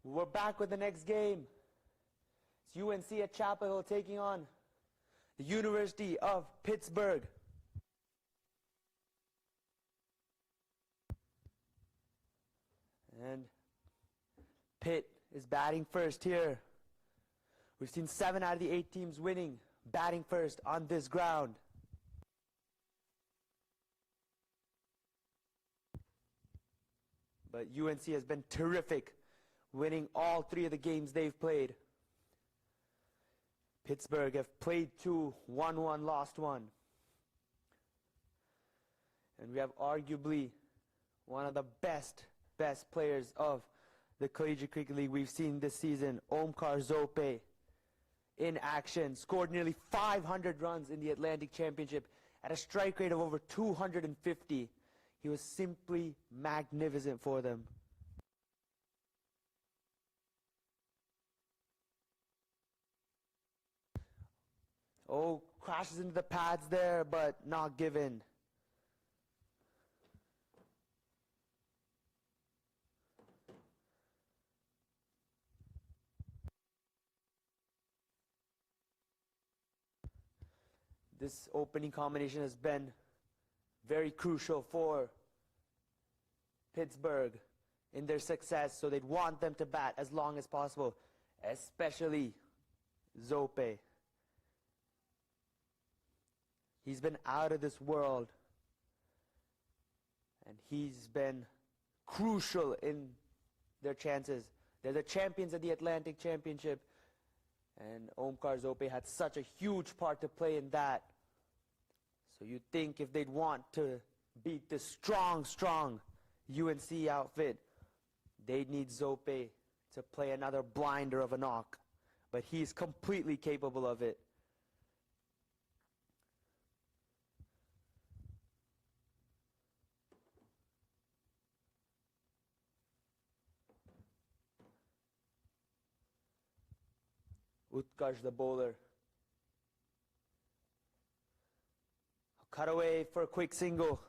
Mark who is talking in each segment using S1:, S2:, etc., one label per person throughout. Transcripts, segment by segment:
S1: We're back with the next game. It's UNC at Chapel Hill taking on the University of Pittsburgh. And Pitt is batting first here. We've seen 7 out of the 8 teams winning, batting first on this ground. But UNC has been terrific, winning all 3 of the games they've played. Pittsburgh have played 2, won 1, lost 1. And we have arguably one of the best players of the Collegiate Cricket League we've seen this season, Omkar Zope, in action. Scored nearly 500 runs in the Atlantic Championship at a strike rate of over 250. He was simply magnificent for them. Oh, crashes into the pads there, but not given. This opening combination has been very crucial for Pittsburgh in their success, so they'd want them to bat as long as possible, especially Zope. He's been out of this world, and he's been crucial in their chances. They're the champions of the Atlantic Championship, and Omkar Zope had such a huge part to play in that. So you'd think if they'd want to beat this strong UNC outfit, they'd need Zope to play another blinder of a knock. But he's completely capable of it. Utkarsh, the bowler. Cut away for a quick single.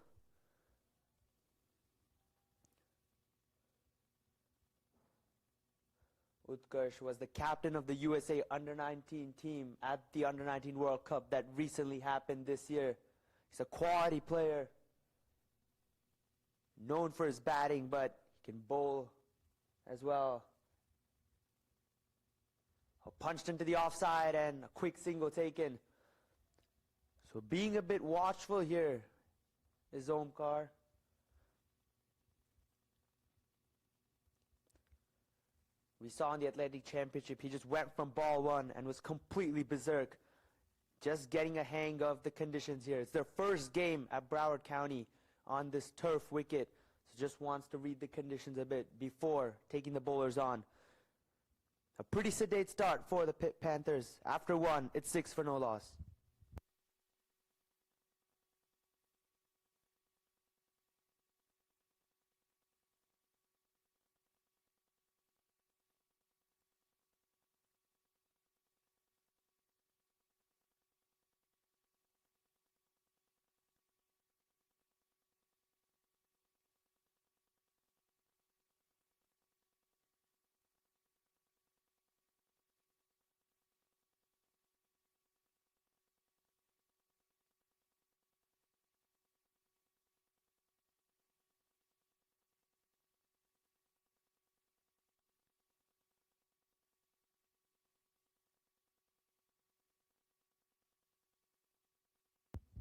S1: Utkarsh was the captain of the USA Under-19 team at the Under-19 World Cup that recently happened this year. He's a quality player, known for his batting, but he can bowl as well. Punched into the offside and a quick single taken. So being a bit watchful here is Omkar. We saw in the Atlantic Championship, he just went from ball 1 and was completely berserk. Just getting a hang of the conditions here. It's their first game at Broward County on this turf wicket. So just wants to read the conditions a bit before taking the bowlers on. A pretty sedate start for the Pitt Panthers. After 1, it's 6 for no loss.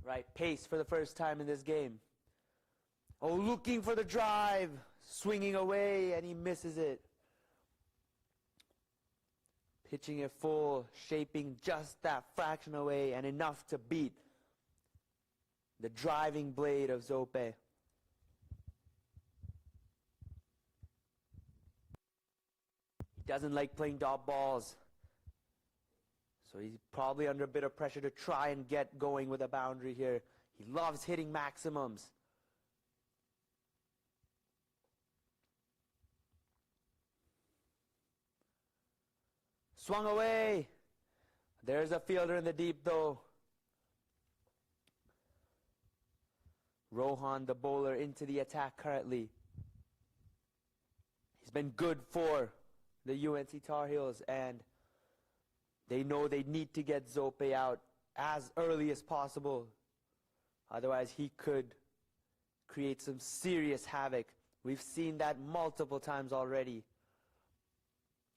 S1: Right, pace for the first time in this game. Oh, looking for the drive, swinging away, and he misses it. Pitching it full, shaping just that fraction away, and enough to beat the driving blade of Zope. He doesn't like playing dot balls. So he's probably under a bit of pressure to try and get going with a boundary here. He loves hitting maximums. Swung away. There's a fielder in the deep though. Rohan, the bowler, into the attack currently. He's been good for the UNC Tar Heels, and they know they need to get Zope out as early as possible. Otherwise, he could create some serious havoc. We've seen that multiple times already.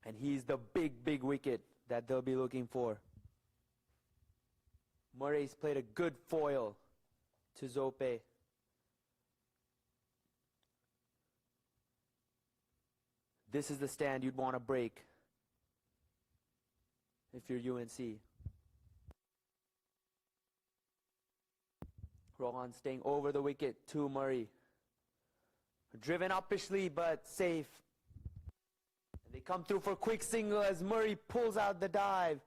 S1: And he's the big wicket that they'll be looking for. Murray's played a good foil to Zope. This is the stand you'd want to break if you're UNC. Rohan staying over the wicket to Murray. Driven uppishly but safe. And they come through for a quick single as Murray pulls out the dive.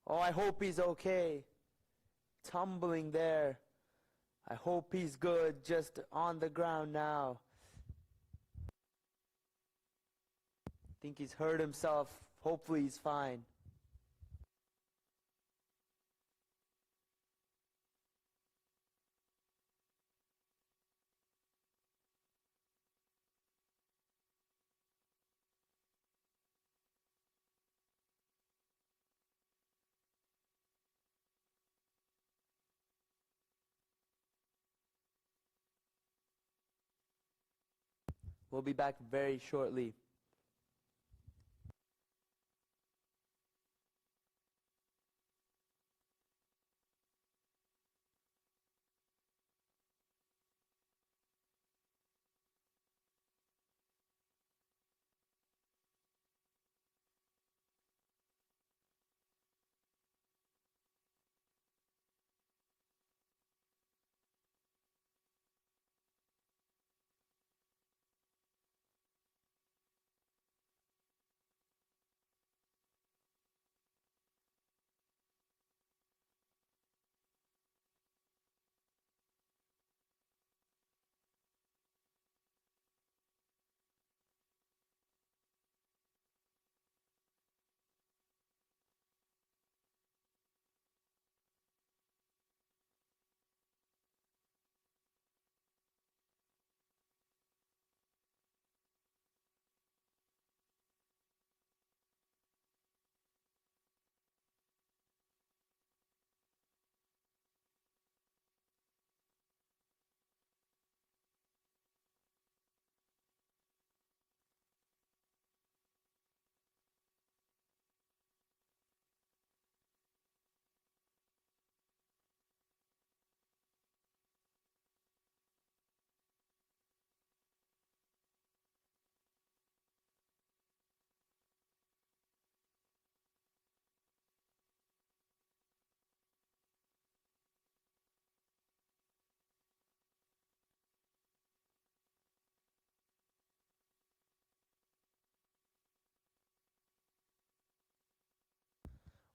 S1: Oh, I hope he's okay. Tumbling there. I hope he's good, just on the ground now. I think he's hurt himself. Hopefully he's fine. We'll be back very shortly.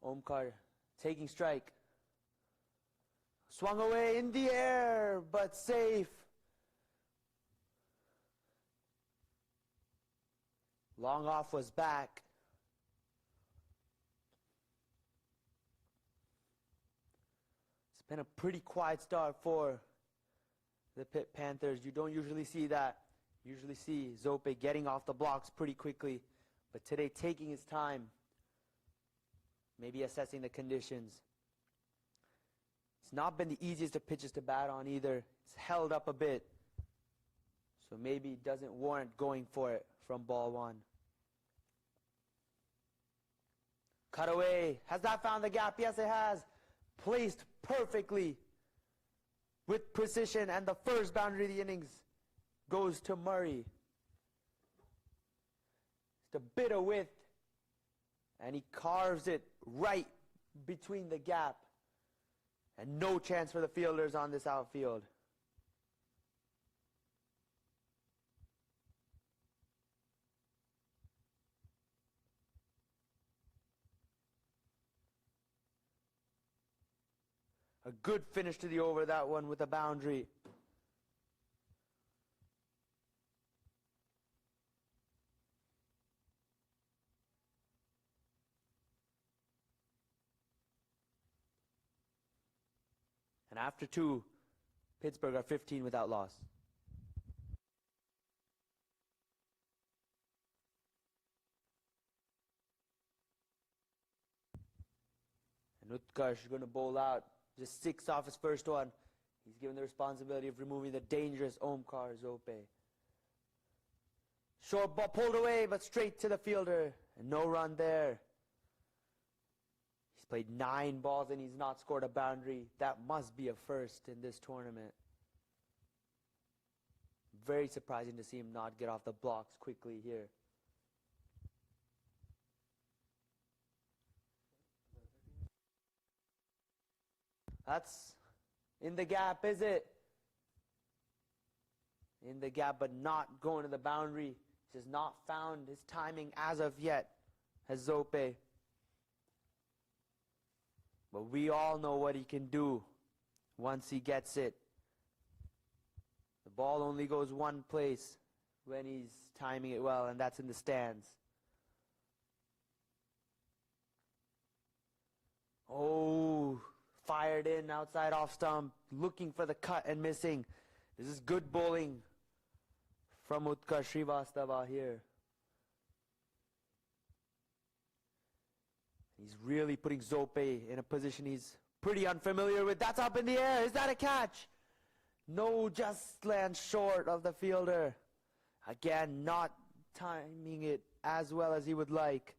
S1: Omkar taking strike. Swung away in the air, but safe. Long off was back. It's been a pretty quiet start for the Pitt Panthers. You don't usually see that. You usually see Zope getting off the blocks pretty quickly, but today taking his time. Maybe assessing the conditions. It's not been the easiest of pitches to bat on either. It's held up a bit. So maybe it doesn't warrant going for it from ball one. Cut away. Has that found the gap? Yes, it has. Placed perfectly with precision, and the first boundary of the innings goes to Murray. Just a bit of width. And he carves it right between the gap. And no chance for the fielders on this outfield. A good finish to the over, that one, with a boundary. And after two, Pittsburgh are 15 without loss. And Utkarsh is going to bowl out. Just 6 off his first one. He's given the responsibility of removing the dangerous Omkar Zope. Short ball pulled away, but straight to the fielder. And no run there. He's played 9 balls and he's not scored a boundary. That must be a first in this tournament. Very surprising to see him not get off the blocks quickly here. That's in the gap, is it? In the gap, but not going to the boundary. He's just not found his timing as of yet, as Zope. But we all know what he can do once he gets it. The ball only goes one place when he's timing it well, and that's in the stands. Oh, fired in outside off stump, looking for the cut and missing. This is good bowling from Utkarsh Srivastava here. He's really putting Zope in a position he's pretty unfamiliar with. That's up in the air. Is that a catch? No, just lands short of the fielder. Again, not timing it as well as he would like.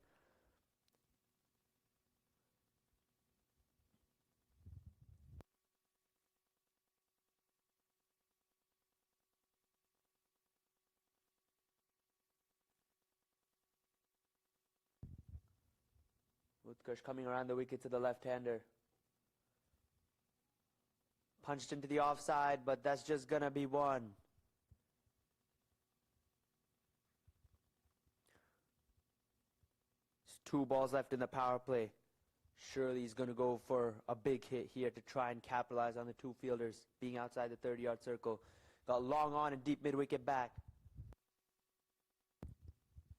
S1: Utkarsh coming around the wicket to the left-hander. Punched into the offside, but that's just going to be one. There's 2 balls left in the power play. Surely he's going to go for a big hit here to try and capitalize on the 2 fielders being outside the 30-yard circle. Got long on and deep mid-wicket back.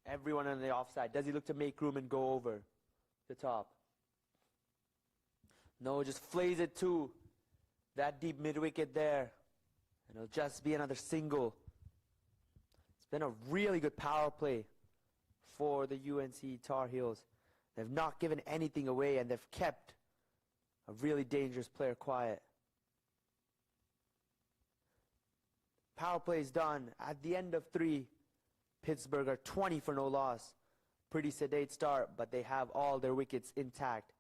S1: Everyone on the offside. Does he look to make room and go over the top? No, just flays it to that deep mid-wicket there. And it'll just be another single. It's been a really good power play for the UNC Tar Heels. They've not given anything away and they've kept a really dangerous player quiet. Power play is done. At the end of 3, Pittsburgh are 20 for no loss. Pretty sedate start, but they have all their wickets intact.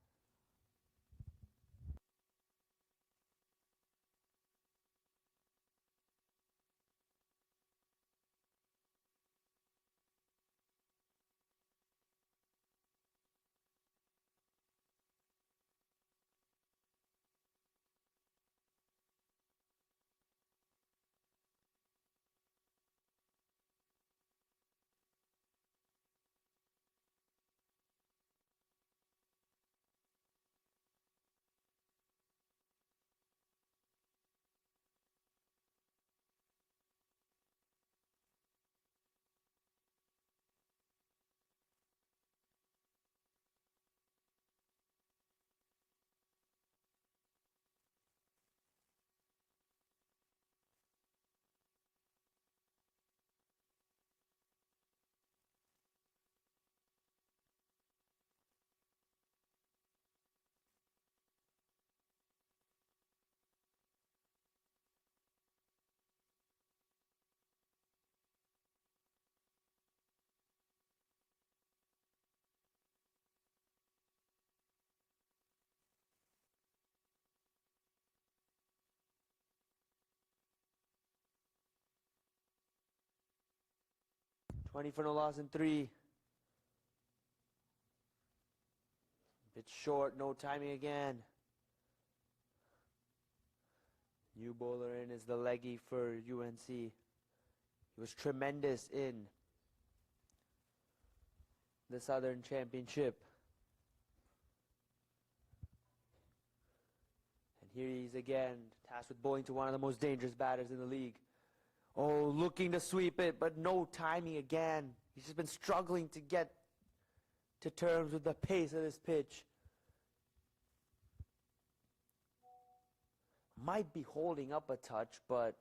S1: Twenty for no loss in 3. Bit short, no timing again. New bowler in is the leggy for UNC. He was tremendous in the Southern Championship. And here he is again, tasked with bowling to one of the most dangerous batters in the league. Oh, looking to sweep it, but no timing again. He's just been struggling to get to terms with the pace of this pitch. Might be holding up a touch, but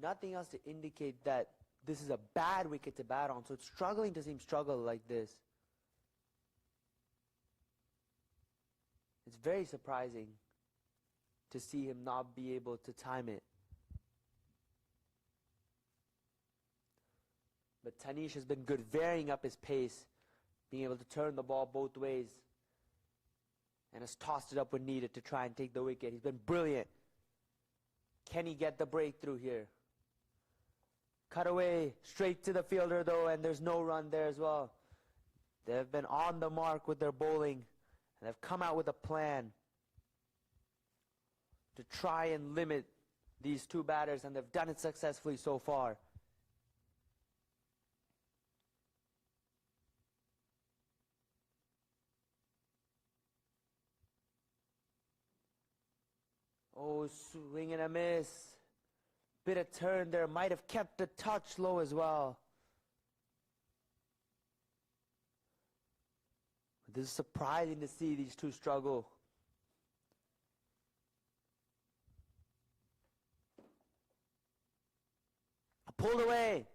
S1: nothing else to indicate that this is a bad wicket to bat on. So it's struggling to see him struggle like this. It's very surprising to see him not be able to time it. But Tanish has been good, varying up his pace, being able to turn the ball both ways, and has tossed it up when needed to try and take the wicket. He's been brilliant. Can he get the breakthrough here? Cut away straight to the fielder though, and there's no run there as well. They've been on the mark with their bowling, and they've come out with a plan to try and limit these two batters, and they've done it successfully so far. Oh, swing and a miss. Bit of turn there. Might have kept the touch low as well. This is surprising to see these two struggle. Pulled away.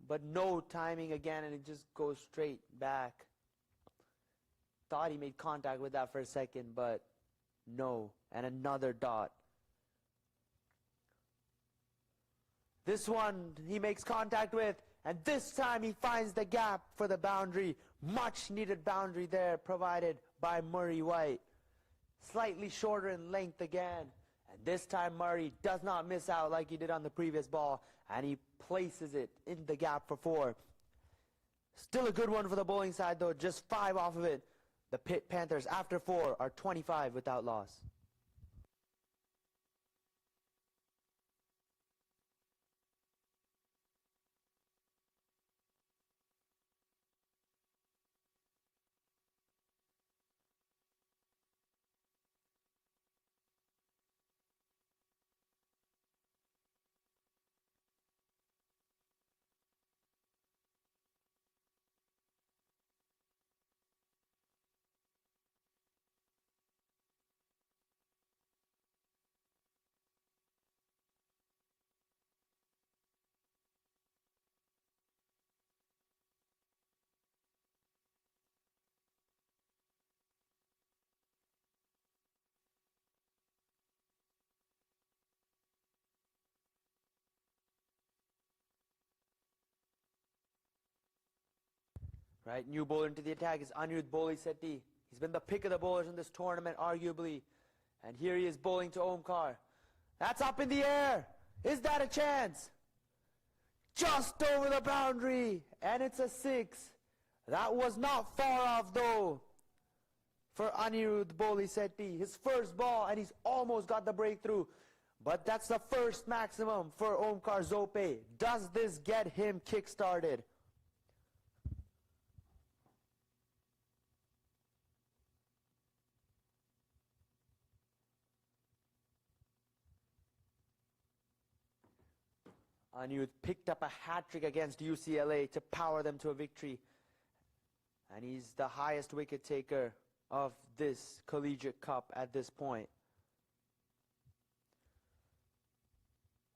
S1: But no timing again, and it just goes straight back. Thought he made contact with that for a second, but no. And another dot. This one he makes contact with, and this time he finds the gap for the boundary. Much needed boundary there provided by Murray White. Slightly shorter in length again. And this time Murray does not miss out like he did on the previous ball, and he places it in the gap for 4. Still a good one for the bowling side though, just 5 off of it. The Pitt Panthers after 4 are 25 without loss. Right, new bowler into the attack is Anirudh Bolisetti. He's been the pick of the bowlers in this tournament, arguably. And here he is bowling to Omkar. That's up in the air. Is that a chance? Just over the boundary. And it's a 6. That was not far off, though, for Anirudh Bolisetti. His first ball, and he's almost got the breakthrough. But that's the first maximum for Omkar Zope. Does this get him kick-started? Anirudh picked up a hat-trick against UCLA to power them to a victory. And he's the highest wicket taker of this collegiate cup at this point.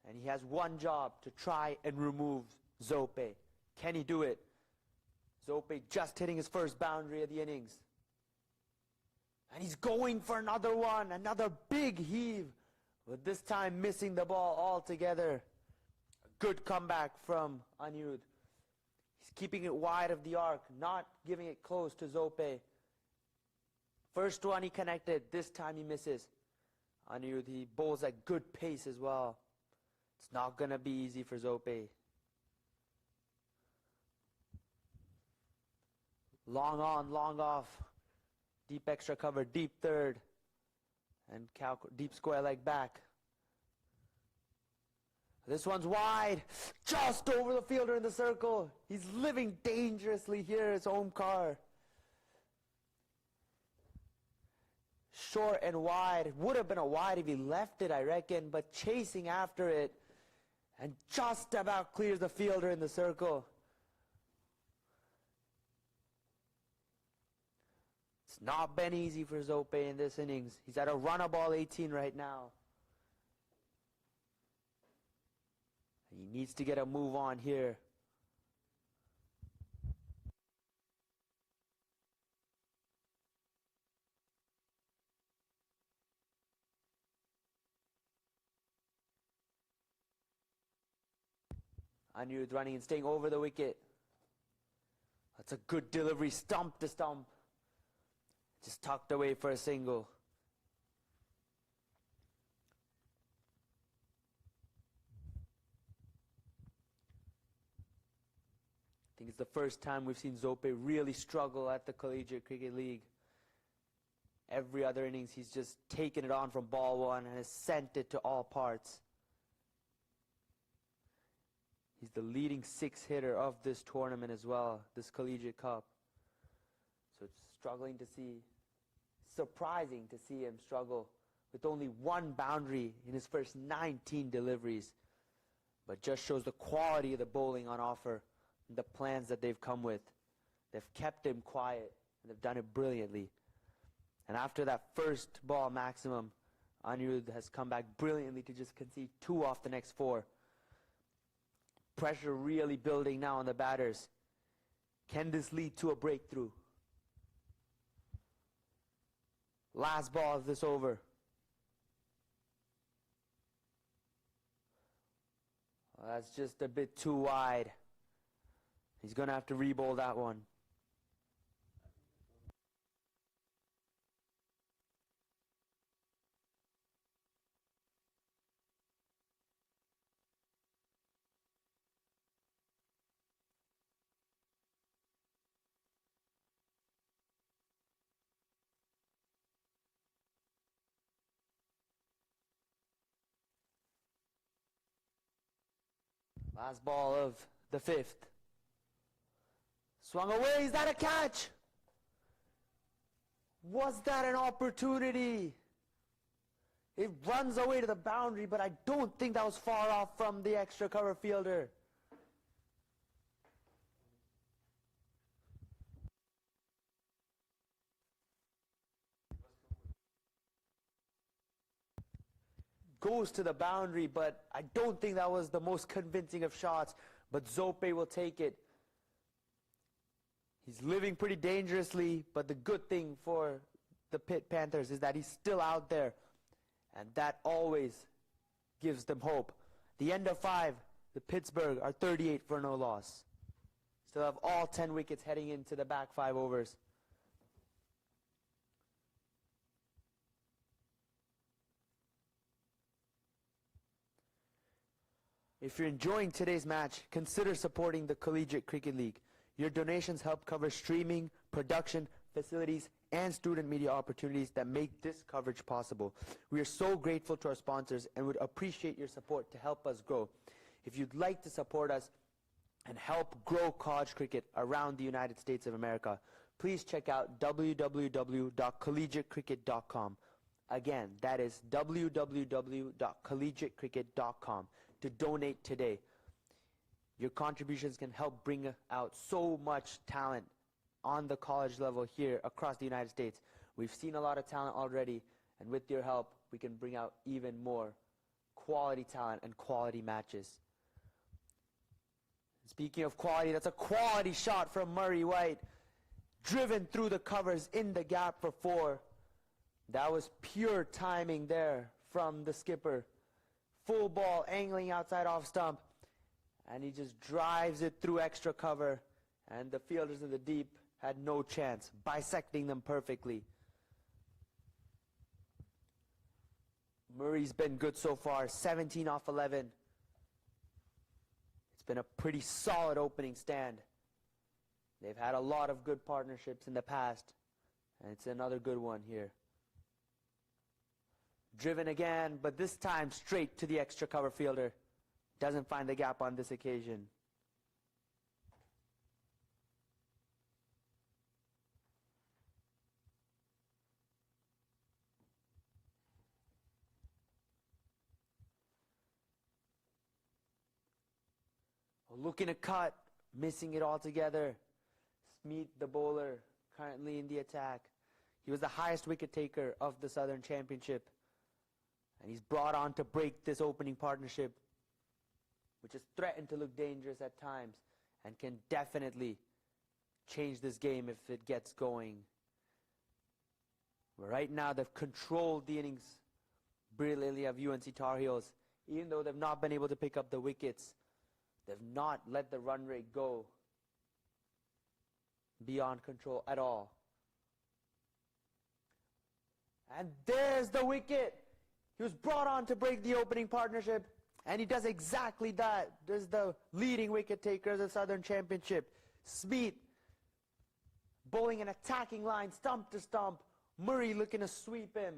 S1: And he has one job, to try and remove Zope. Can he do it? Zope just hitting his first boundary of the innings. And he's going for another one, another big heave. But this time missing the ball altogether. Good comeback from Anirudh. He's keeping it wide of the arc, not giving it close to Zope. First one he connected, this time he misses. Anirudh, he bowls at good pace as well. It's not going to be easy for Zope. Long on, long off. Deep extra cover, deep third. And deep square leg back. This one's wide, just over the fielder in the circle. He's living dangerously here, it's Omkar. Short and wide. It would have been a wide if he left it, I reckon, but chasing after it, and just about clears the fielder in the circle. It's not been easy for Zope in this innings. He's at a run of ball 18 right now. He needs to get a move on here. Anirudh running and staying over the wicket. That's a good delivery, stump to stump. Just tucked away for a single. I think it's the first time we've seen Zope really struggle at the Collegiate Cricket League. Every other innings, he's just taken it on from ball one and has sent it to all parts. He's the leading six hitter of this tournament as well, this Collegiate Cup. So it's surprising to see him struggle with only one boundary in his first 19 deliveries. But just shows the quality of the bowling on offer and the plans that they've come with. They've kept him quiet and they've done it brilliantly. And after that first ball maximum, Anirudh has come back brilliantly to just concede 2 off the next 4. Pressure really building now on the batters. Can this lead to a breakthrough? Last ball of this over. Well, that's just a bit too wide. He's going to have to re-bowl that one. Last ball of the 5th. Swung away. Is that a catch? Was that an opportunity? It runs away to the boundary, but I don't think that was far off from the extra cover fielder. Goes to the boundary, but I don't think that was the most convincing of shots. But Zope will take it. He's living pretty dangerously, but the good thing for the Pitt Panthers is that he's still out there. And that always gives them hope. The end of 5, the Pittsburgh are 38 for no loss. Still have all 10 wickets heading into the back 5 overs. If you're enjoying today's match, consider supporting the Collegiate Cricket League. Your donations help cover streaming, production, facilities, and student media opportunities that make this coverage possible. We are so grateful to our sponsors and would appreciate your support to help us grow. If you'd like to support us and help grow college cricket around the United States of America, please check out www.collegiatecricket.com. Again, that is www.collegiatecricket.com to donate today. Your contributions can help bring out so much talent on the college level here across the United States. We've seen a lot of talent already, and with your help, we can bring out even more quality talent and quality matches. Speaking of quality, that's a quality shot from Murray White. Driven through the covers in the gap for 4. That was pure timing there from the skipper. Full ball angling outside off stump. And he just drives it through extra cover. And the fielders in the deep had no chance, bisecting them perfectly. Murray's been good so far, 17 off 11. It's been a pretty solid opening stand. They've had a lot of good partnerships in the past, and it's another good one here. Driven again, but this time straight to the extra cover fielder. Doesn't find the gap on this occasion. Looking to cut, missing it altogether. Smeet, the bowler, currently in the attack. He was the highest wicket taker of the Southern Championship. And he's brought on to break this opening partnership, which is threatened to look dangerous at times and can definitely change this game if it gets going. But right now, they've controlled the innings brilliantly of UNC Tar Heels. Even though they've not been able to pick up the wickets, They've not let the run rate go beyond control at all. And there's the wicket. He was brought on to break the opening partnership, and he does exactly that. There's the leading wicket taker of the Southern Championship. Smith bowling an attacking line, stump to stump. Murray looking to sweep him,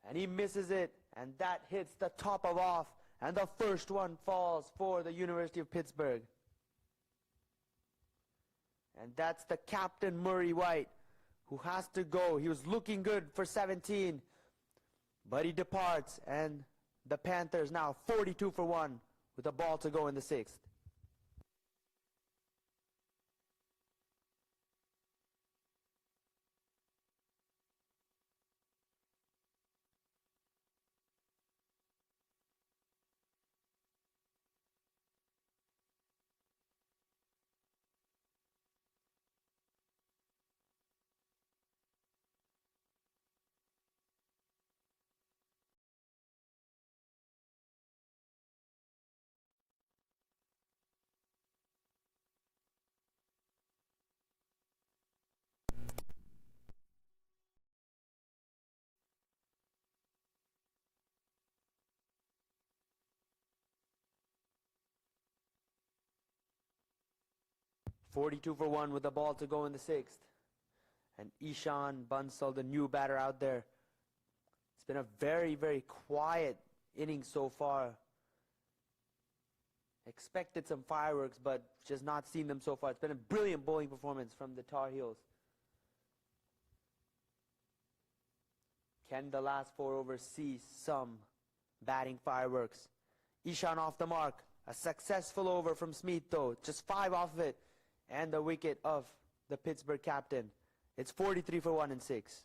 S1: and he misses it, and that hits the top of off, and the first one falls for the University of Pittsburgh. And that's the captain, Murray White, who has to go. He was looking good for 17, but he departs, and the Panthers now 42 for 1 with a ball to go in the 6th. .42 for 1 with the ball to go in the 6th. And Ishan Bansal, the new batter out there. It's been a very, very quiet inning so far. Expected some fireworks, but just not seen them so far. It's been a brilliant bowling performance from the Tar Heels. Can the last 4 overs see some batting fireworks? Ishan off the mark. A successful over from Smith though. Just 5 off of it. And the wicket of the Pittsburgh captain. It's 43 for 1 and 6.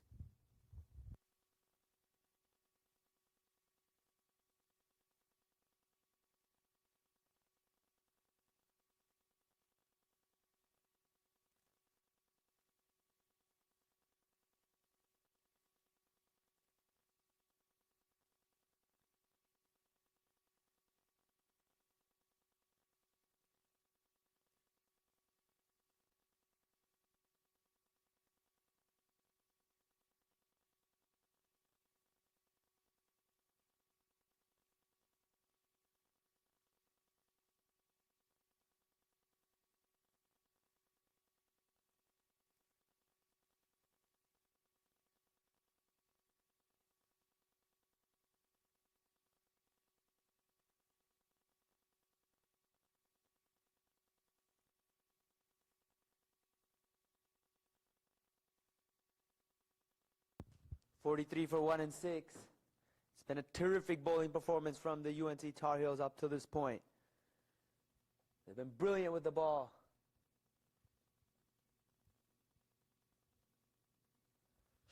S1: .43 for 1 and 6. It's been a terrific bowling performance from the UNC Tar Heels up to this point. They've been brilliant with the ball.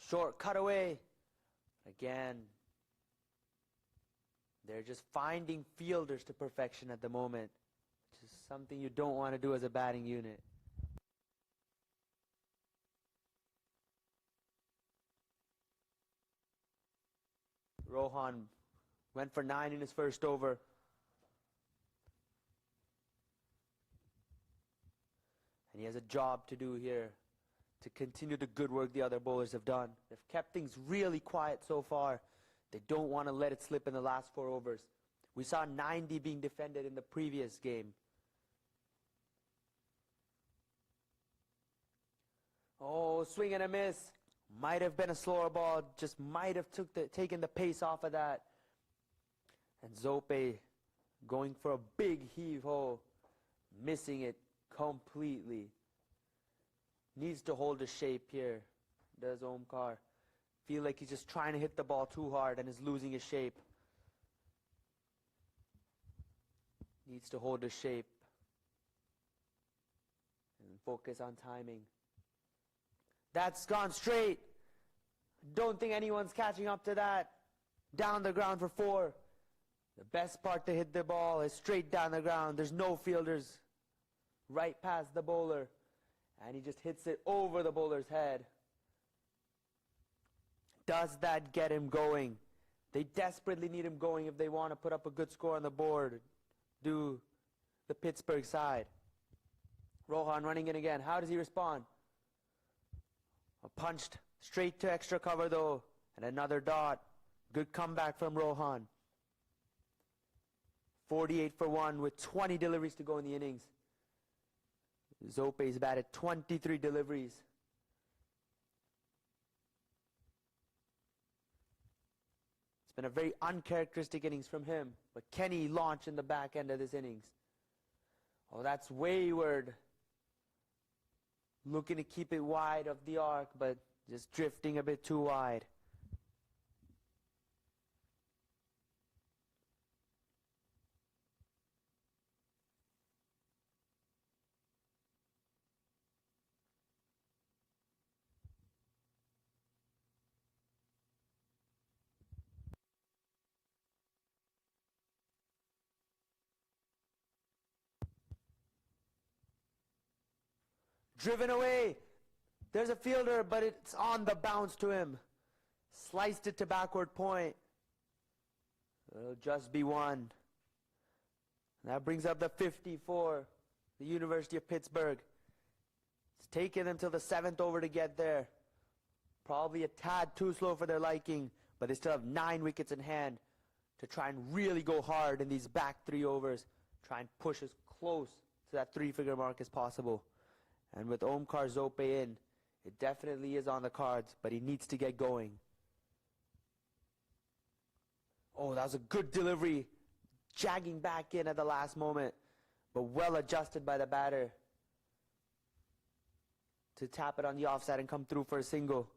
S1: Short cutaway. Again, they're just finding fielders to perfection at the moment, which is something you don't want to do as a batting unit. Rohan went for 9 in his first over. And he has a job to do here to continue the good work the other bowlers have done. They've kept things really quiet so far. They don't want to let it slip in the last 4 overs. We saw 90 being defended in the previous game. Oh, swing and a miss. Might have been a slower ball, just might have taken the pace off of that. And Zope going for a big heave-ho, missing it completely. Needs to hold his shape here, does Omkar. Feel like he's just trying to hit the ball too hard and is losing his shape. Needs to hold his shape and focus on timing. That's gone straight. Don't think anyone's catching up to that. Down the ground for 4. The best part to hit the ball is straight down the ground. There's no fielders right past the bowler. And he just hits it over the bowler's head. Does that get him going? They desperately need him going if they want to put up a good score on the board. Do the Pittsburgh side. Rohan running in again. How does he respond? Punched straight to extra cover though, and another dot. Good comeback from Rohan. 48 for 1 with 20 deliveries to go in the innings. Zope's batted 23 deliveries. It's been a very uncharacteristic innings from him, but Kenny launched in the back end of this innings. Oh, that's wayward. Looking to keep it wide of the arc, but just drifting a bit too wide. Driven away. There's a fielder, but it's on the bounce to him. Sliced it to backward point. It'll just be one. That brings up the 50 for the University of Pittsburgh. It's taken them till the 7th over to get there. Probably a tad too slow for their liking, but they still have 9 wickets in hand to try and really go hard in these back 3 overs. Try and push as close to that 3-figure mark as possible. And with Omkar Zope in, it definitely is on the cards, but he needs to get going. Oh, that was a good delivery. Jagging back in at the last moment, but well adjusted by the batter to tap it on the offside and come through for a single.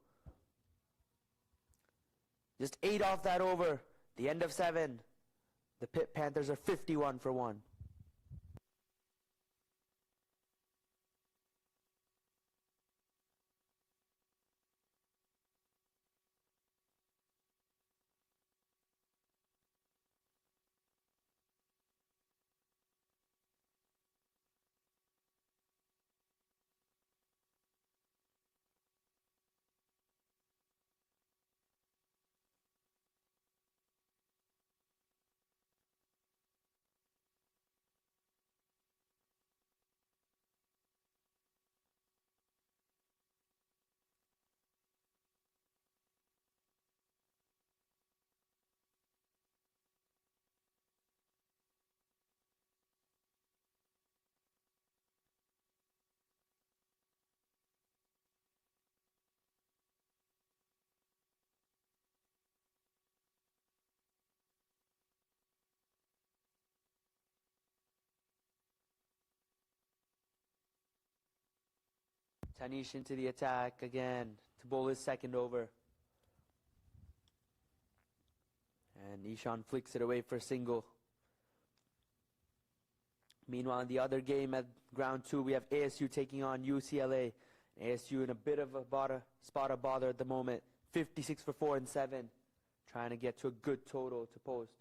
S1: Just 8 off that over. The end of 7. The Pitt Panthers are 51 for 1. Tanish into the attack again to bowl his 2nd over. And Ishan flicks it away for a single. Meanwhile, in the other game at ground 2, we have ASU taking on UCLA. ASU in a bit of a spot of bother at the moment. 56 for 4 and 7. Trying to get to a good total to post.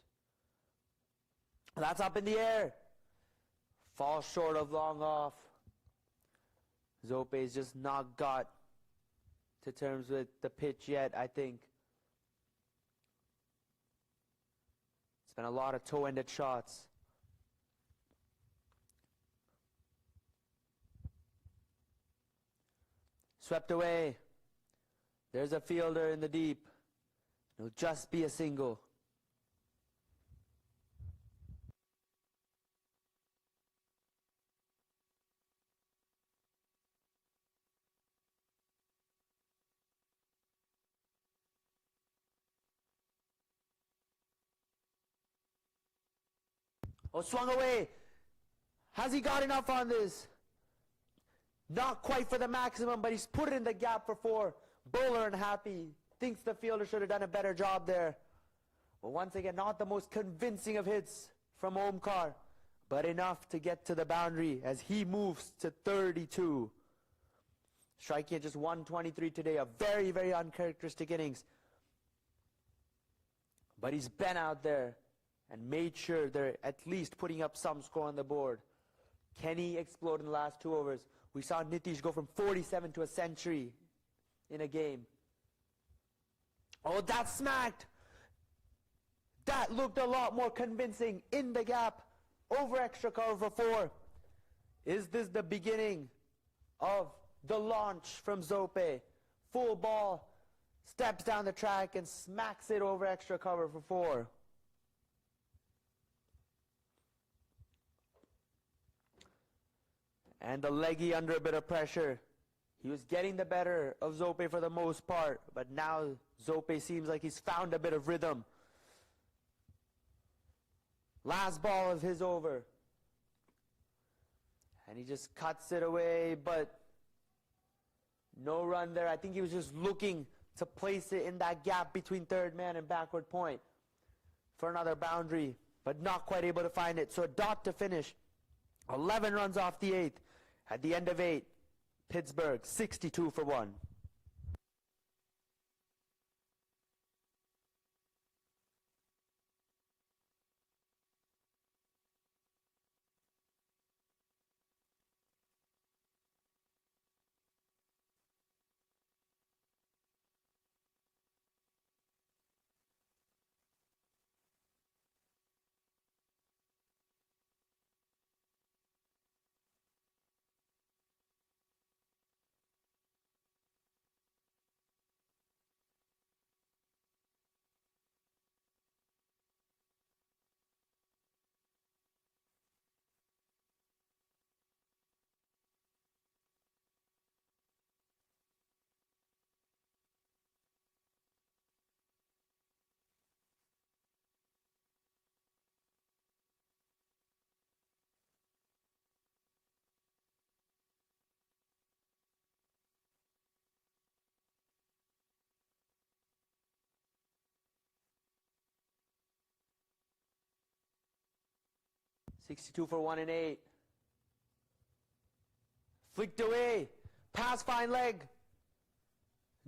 S1: That's up in the air. Falls short of long off. Zope's just not got to terms with the pitch yet, I think. It's been a lot of toe-ended shots. Swept away. There's a fielder in the deep. It'll just be a single. Oh, swung away. Has he got enough on this? Not quite for the maximum, but he's put it in the gap for 4. Bowler unhappy. Thinks the fielder should have done a better job there. But once again, not the most convincing of hits from Omkar, but enough to get to the boundary as he moves to 32. Striking at just 123 today. A very, very uncharacteristic innings. But he's been out there and made sure they're at least putting up some score on the board. Kenny explode in the last 2 overs. We saw Nitish go from 47 to a century in a game. Oh, that smacked. That looked a lot more convincing in the gap. over extra cover for 4. Is this the beginning of the launch from Zope? Full ball, steps down the track and smacks it over extra cover for 4. And the leggy under a bit of pressure. He was getting the better of Zope for the most part, but now Zope seems like he's found a bit of rhythm. Last ball of his over. And he just cuts it away, but no run there. I think he was just looking to place it in that gap between third man and backward point for another boundary, but not quite able to find it. So a dot to finish. 11 runs off the 8th. At the end of 8, Pittsburgh 62 for 1. $62 for 1 and 8. Flicked away. Pass fine leg.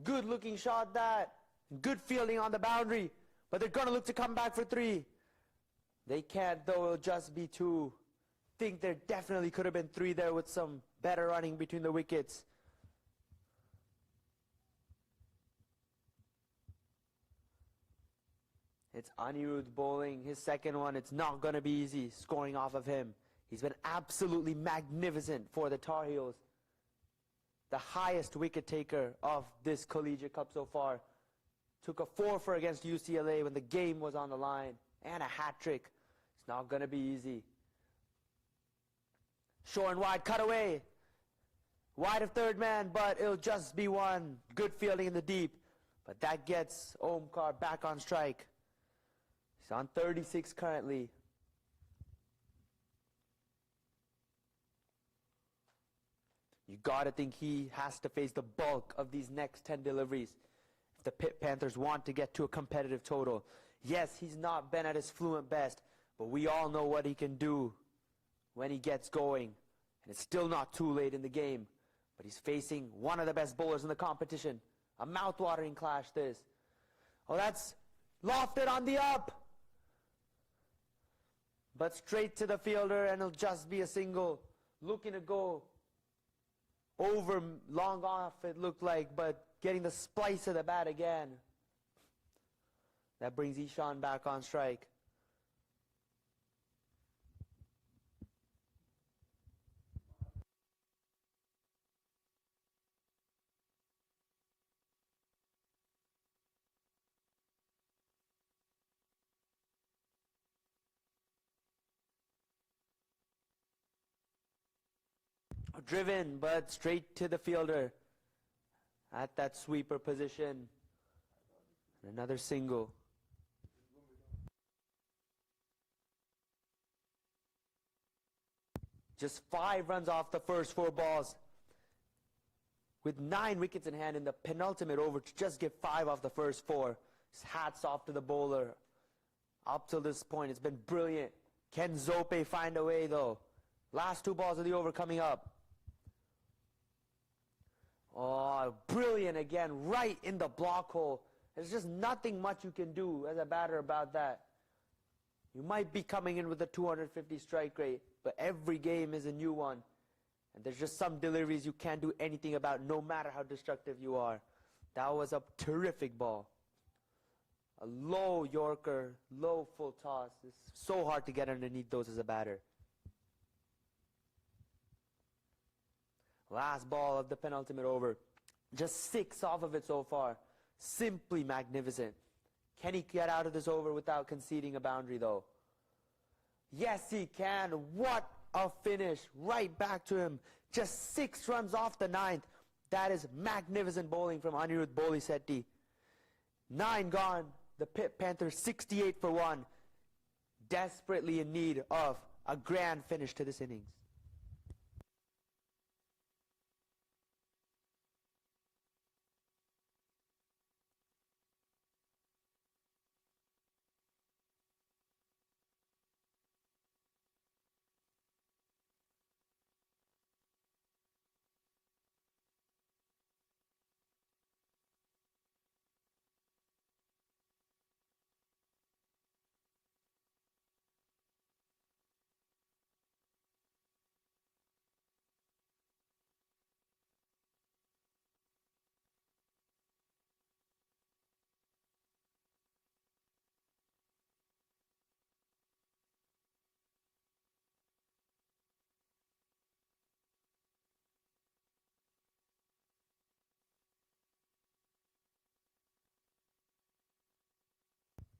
S1: Good looking shot that. Good fielding on the boundary. But they're going to look to come back for 3. They can't though. It'll just be 2. Think there definitely could have been 3 there with some better running between the wickets. It's Anirudh bowling his second one. It's not going to be easy scoring off of him. He's been absolutely magnificent for the Tar Heels. The highest wicket taker of this Collegiate Cup so far. Took a 4-for against UCLA when the game was on the line. And a hat trick. It's not going to be easy. Short and wide, cut away. Wide of third man, but it'll just be 1. Good fielding in the deep. But that gets Omkar back on strike. He's on 36 currently. You got to think he has to face the bulk of these next 10 deliveries if the Pitt Panthers want to get to a competitive total. Yes, he's not been at his fluent best, but we all know what he can do when he gets going. And it's still not too late in the game. But he's facing one of the best bowlers in the competition. A mouth-watering clash this. Oh, that's lofted on the up. But straight to the fielder, and it'll just be a single. Looking to go over long off, it looked like, but getting the splice of the bat again. That brings Ishan back on strike. Driven, but straight to the fielder at that sweeper position. Another single. Just 5 runs off the first 4 balls. With 9 wickets in hand in the penultimate over to just get 5 off the first 4. Just hats off to the bowler. Up till this point, it's been brilliant. Can Zope find a way though? Last 2 balls of the over coming up. Oh, brilliant again, right in the block hole. There's just nothing much you can do as a batter about that. You might be coming in with a 250 strike rate, but every game is a new one. And there's just some deliveries you can't do anything about, no matter how destructive you are. That was a terrific ball. A low Yorker, low full toss. It's so hard to get underneath those as a batter. Last ball of the penultimate over. Just 6 off of it so far. Simply magnificent. Can he get out of this over without conceding a boundary though? Yes, he can. What a finish. Right back to him. Just 6 runs off the 9th. That is magnificent bowling from Anirudh Bolisetti. 9 gone. The Pitt Panthers 68 for 1. Desperately in need of a grand finish to this innings.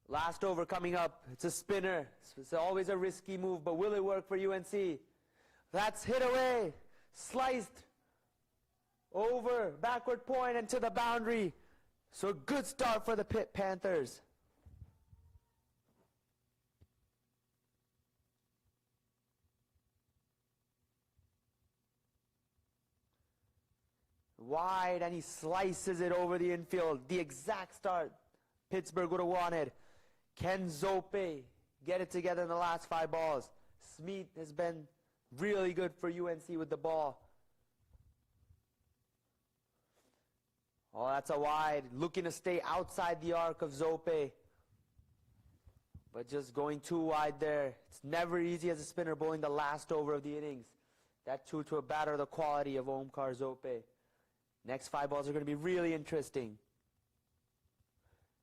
S1: Last over coming up. It's a spinner. It's always a risky move, but will it work for UNC? That's hit away. Sliced over, backward point and to the boundary. So a good start for the Pitt Panthers. Wide, and he slices it over the infield. The exact start Pittsburgh would have wanted. Can Zope get it together in the last 5 balls? Smeet has been really good for UNC with the ball. Oh, that's a wide. Looking to stay outside the arc of Zope. But just going too wide there. It's never easy as a spinner bowling the last over of the innings. That too to a batter the quality of Omkar Zope. Next 5 balls are going to be really interesting.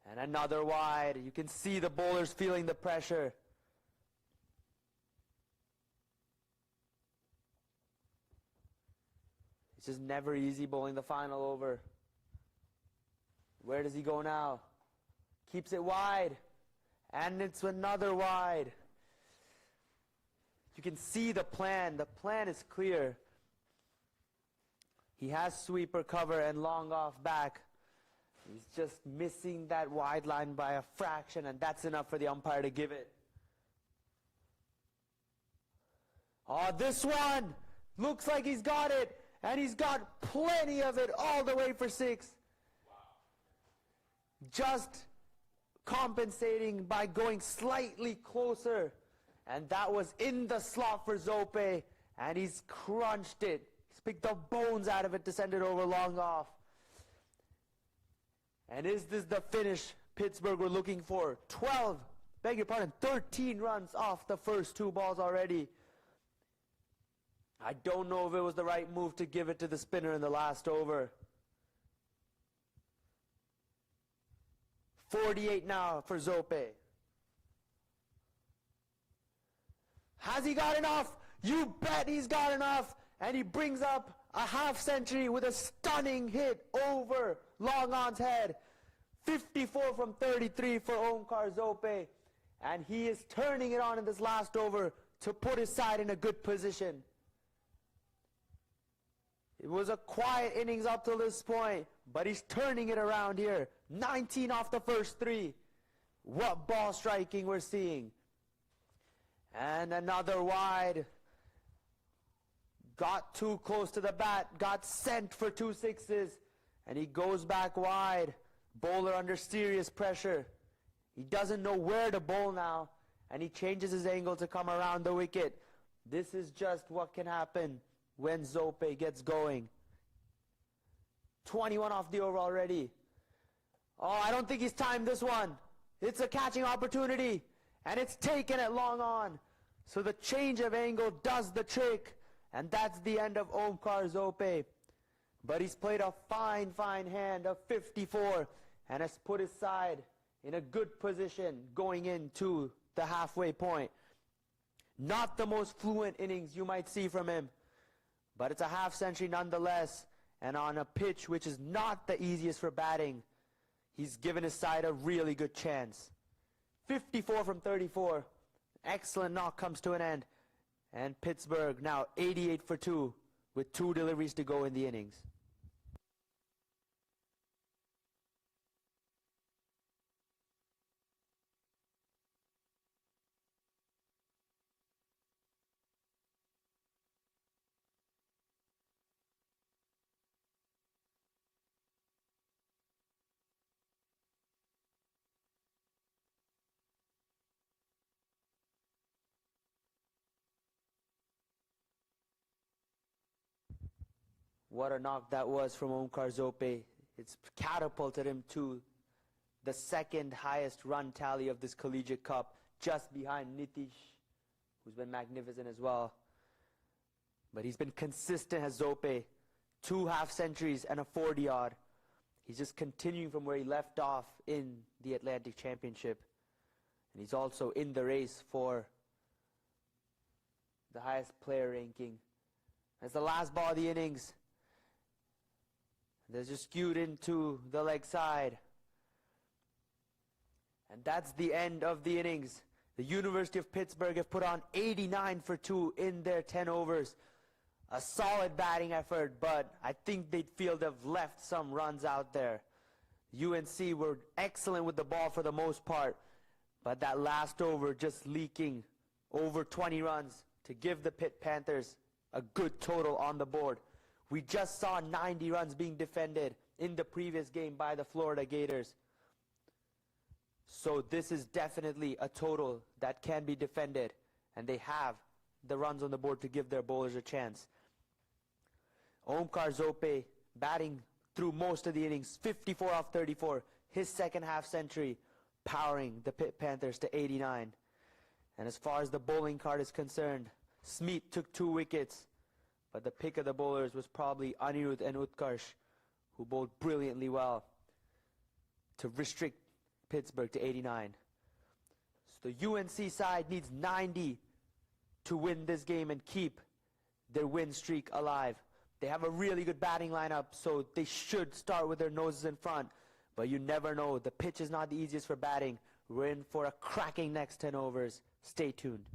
S1: And another wide. You can see the bowlers feeling the pressure. It's just never easy bowling the final over. Where does he go now? Keeps it wide. And it's another wide. You can see the plan. The plan is clear. He has sweeper cover and long off back. He's just missing that wide line by a fraction, and that's enough for the umpire to give it. Oh, this one looks like he's got it, and he's got plenty of it all the way for 6. Wow. Just compensating by going slightly closer, and that was in the slot for Zope, and he's crunched it. He's picked the bones out of it to send it over long off. And is this the finish Pittsburgh were looking for? 13 runs off the first 2 balls already. I don't know if it was the right move to give it to the spinner in the last over. 48 now for Zope. Has he got enough? You bet he's got enough. And he brings up a half century with a stunning hit over Long On's head. 54 from 33 for Omkar Zope. And he is turning it on in this last over to put his side in a good position. It was a quiet innings up till this point, but he's turning it around here. 19 off the first 3. What ball striking we're seeing. And another wide. Got too close to the bat, got sent for 2 6s, and he goes back wide. Bowler under serious pressure. He doesn't know where to bowl now, and he changes his angle to come around the wicket. This is just what can happen when Zope gets going. 21 off the over already. Oh, I don't think he's timed this one. It's a catching opportunity, and it's taken it long on. So the change of angle does the trick. And that's the end of Omkar Zope. But he's played a fine, fine hand of 54 and has put his side in a good position going into the halfway point. Not the most fluent innings you might see from him, But it's a half century nonetheless, and on a pitch which is not the easiest for batting, he's given his side a really good chance. 54 from 34. Excellent knock comes to an end. And Pittsburgh now 88 for 2 with 2 deliveries to go in the innings. What a knock that was from Omkar Zope. It's catapulted him to the second highest run tally of this collegiate cup, just behind Nitish, who's been magnificent as well. But he's been consistent as Zope. 2 half centuries and a 40-odd. He's just continuing from where he left off in the Atlantic Championship. And he's also in the race for the highest player ranking. That's the last ball of the innings. They're just skewed into the leg side. And that's the end of the innings. The University of Pittsburgh have put on 89 for 2 in their 10 overs. A solid batting effort, but I think they'd feel they've left some runs out there. UNC were excellent with the ball for the most part, but that last over just leaking over 20 runs to give the Pitt Panthers a good total on the board. We just saw 90 runs being defended in the previous game by the Florida Gators. So this is definitely a total that can be defended, and they have the runs on the board to give their bowlers a chance. Omkar Zope batting through most of the innings, 54 off 34, his second half century, powering the Pitt Panthers to 89. And as far as the bowling card is concerned, Smeet took 2 wickets, but the pick of the bowlers was probably Anirudh and Utkarsh, who bowled brilliantly well to restrict Pittsburgh to 89. So the UNC side needs 90 to win this game and keep their win streak alive. They have a really good batting lineup, so they should start with their noses in front. But you never know. The pitch is not the easiest for batting. We're in for a cracking next 10 overs. Stay tuned.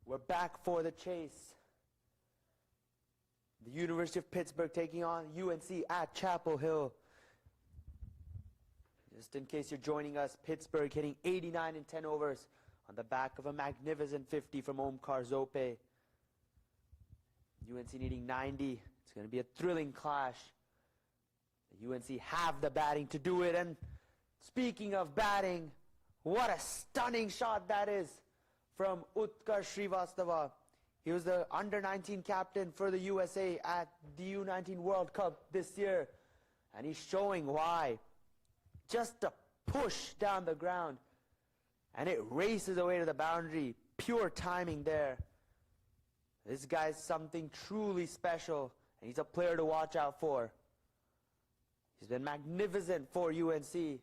S1: We're back for the chase. The University of Pittsburgh taking on UNC at Chapel Hill. Just in case you're joining us, Pittsburgh hitting 89 in 10 overs on the back of a magnificent 50 from Omkar Zope. UNC needing 90. It's going to be a thrilling clash. The UNC have the batting to do it. And speaking of batting, what a stunning shot that is from Utkarsh Srivastava. He was the under-19 captain for the USA at the U19 World Cup this year. And he's showing why. Just a push down the ground. And it races away to the boundary. Pure timing there. This guy's something truly special. And he's a player to watch out for. He's been magnificent for UNC.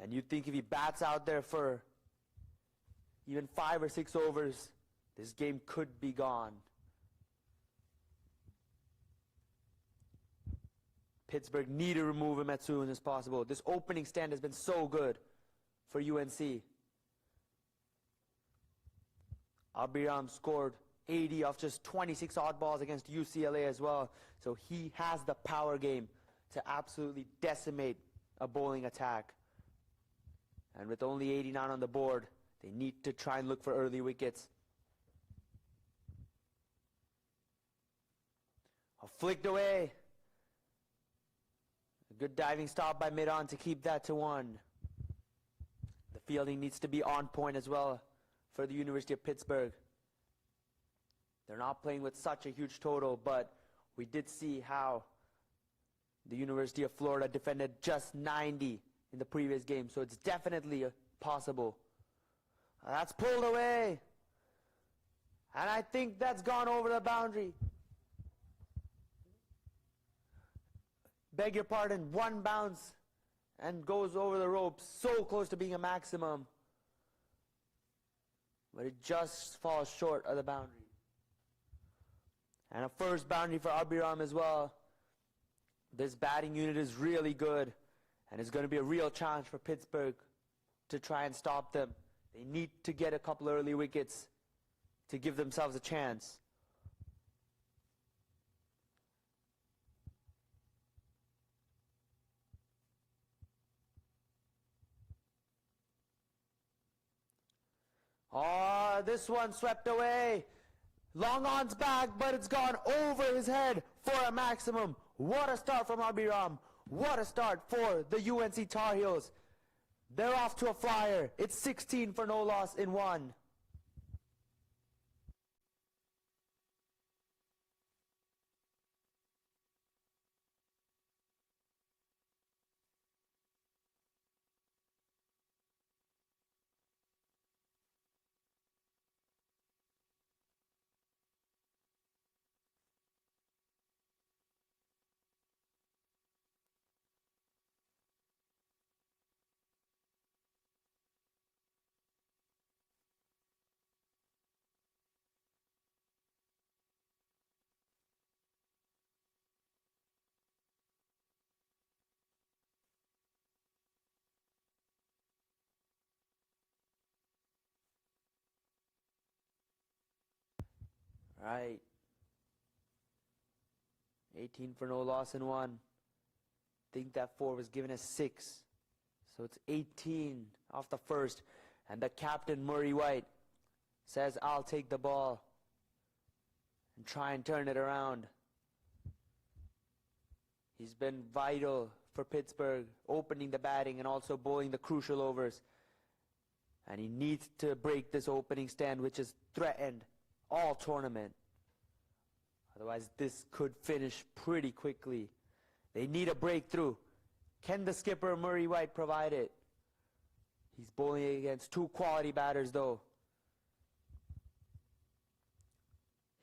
S1: And you'd think if he bats out there for even 5 or 6 overs, this game could be gone. Pittsburgh need to remove him as soon as possible. This opening stand has been so good for UNC. Abhiram scored 80 off just 26 odd balls against UCLA as well. So he has the power game to absolutely decimate a bowling attack. And with only 89 on the board, they need to try and look for early wickets. Flicked away. A good diving stop by mid-on to keep that to 1. The fielding needs to be on point as well for the University of Pittsburgh. They're not playing with such a huge total, but we did see how the University of Florida defended just 90 in the previous game, so it's definitely possible. That's pulled away. And I think that's gone over the boundary. Beg your pardon, 1 bounce and goes over the ropes, so close to being a maximum. But it just falls short of the boundary. And a first boundary for Abhiram as well. This batting unit is really good, and it's going to be a real challenge for Pittsburgh to try and stop them. They need to get a couple early wickets to give themselves a chance. Oh, this one swept away. Long on's back, but it's gone over his head for a maximum. What a start from Abhiram. What a start for the UNC Tar Heels. They're off to a flyer. It's 16 for no loss in 1. Right. 18 for no loss in 1. Think that 4 was given as 6. So it's 18 off the first. And the captain, Murray White, says, I'll take the ball and try and turn it around. He's been vital for Pittsburgh, opening the batting and also bowling the crucial overs. And he needs to break this opening stand, which is threatened all tournament. Otherwise, this could finish pretty quickly. They need a breakthrough. Can the skipper, Murray White, provide it? He's bowling against 2 quality batters, though.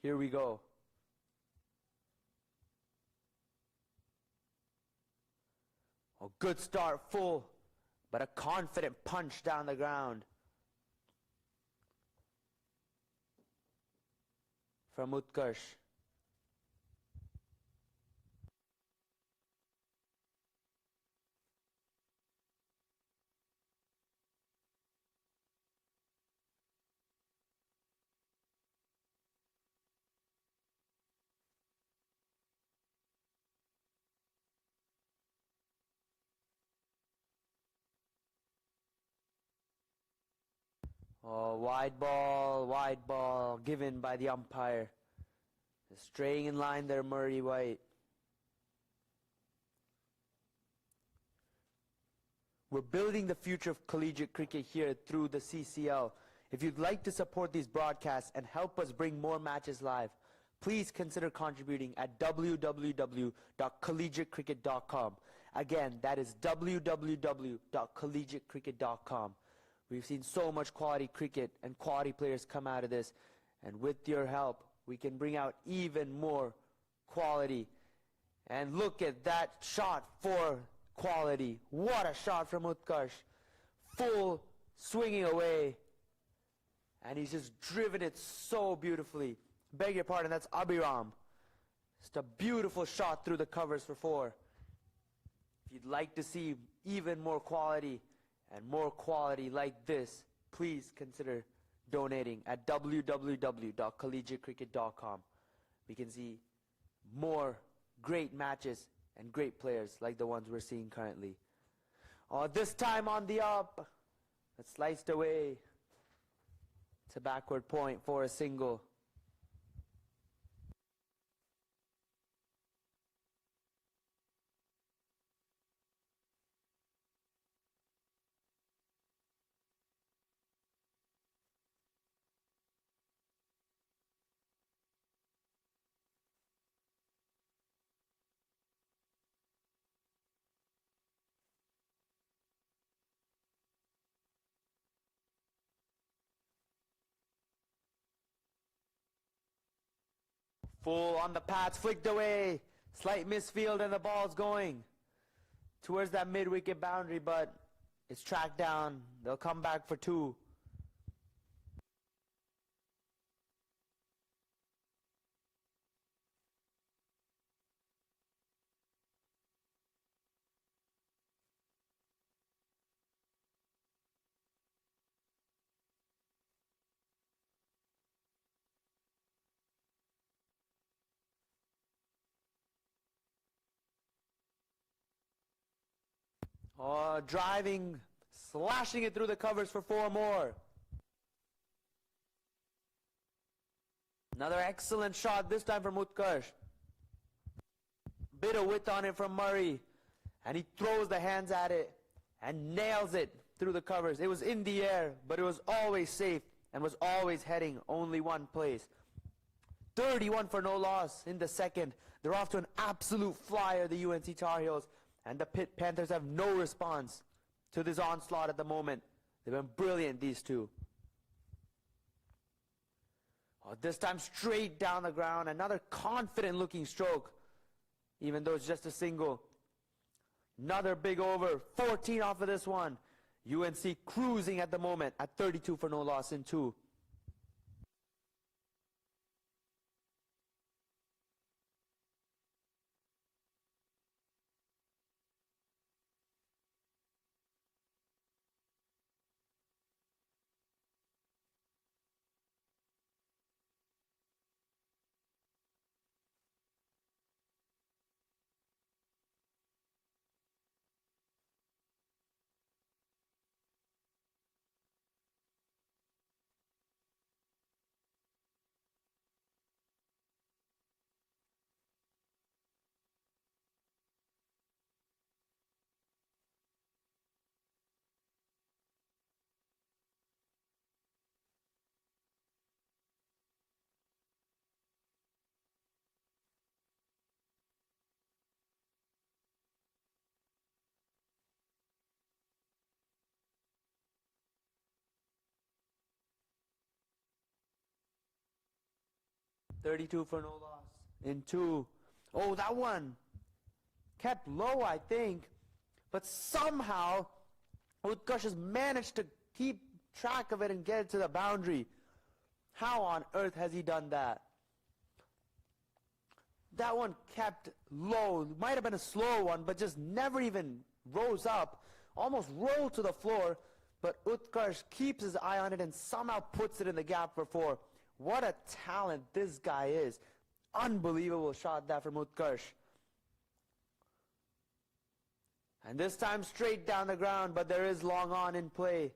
S1: Here we go. A good start, full, but a confident punch down the ground from Utkarsh. Oh, wide ball given by the umpire. Straying in line there, Murray White. We're building the future of collegiate cricket here through the CCL. If you'd like to support these broadcasts and help us bring more matches live, please consider contributing at www.collegiatecricket.com. Again, that is www.collegiatecricket.com. We've seen so much quality cricket and quality players come out of this, and with your help, we can bring out even more quality. And look at that shot for quality. What a shot from Utkarsh. Full swinging away. And he's just driven it so beautifully. Beg your pardon, that's Abhiram. Just a beautiful shot through the covers for 4. If you'd like to see even more quality and more quality like this, please consider donating at www.collegiatecricket.com. We can see more great matches and great players like the ones we're seeing currently. This time on the up. It's sliced away. It's a backward point for a single. Full on the pads, flicked away. Slight misfield and the ball's going towards that mid-wicket boundary, but it's tracked down. They'll come back for 2. Driving, slashing it through the covers for 4 more. Another excellent shot, this time from Utkarsh. Bit of width on it from Murray. And he throws the hands at it and nails it through the covers. It was in the air, but it was always safe and was always heading only one place. 31 for no loss in the second. They're off to an absolute flyer, the UNC Tar Heels. And the Pitt Panthers have no response to this onslaught at the moment. They've been brilliant, these two. This time straight down the ground. Another confident-looking stroke, even though it's just a single. Another big over. 14 off of this one. UNC cruising at the moment at 32 for no loss in 2. $32 for no loss in 2. Oh, that one kept low, I think. But somehow, Utkarsh has managed to keep track of it and get it to the boundary. How on earth has he done that? That one kept low. Might have been a slow one, but just never even rose up. Almost rolled to the floor. But Utkarsh keeps his eye on it and somehow puts it in the gap for 4. What a talent this guy is. Unbelievable shot that from Utkarsh. And this time straight down the ground, but there is long on in play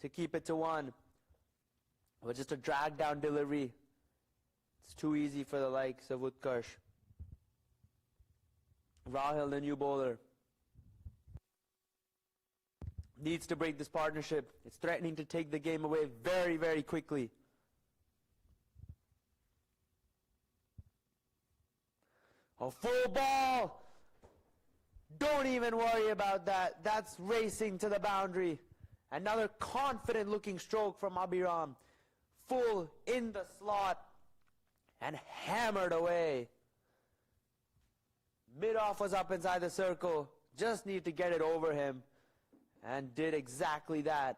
S1: to keep it to 1. But just a drag down delivery. It's too easy for the likes of Utkarsh. Lauderhill, the new bowler, needs to break this partnership. It's threatening to take the game away very, very quickly. A full ball. Don't even worry about that. That's racing to the boundary. Another confident looking stroke from Abhiram. Full in the slot and hammered away. Mid-off was up inside the circle. Just need to get it over him. And did exactly that.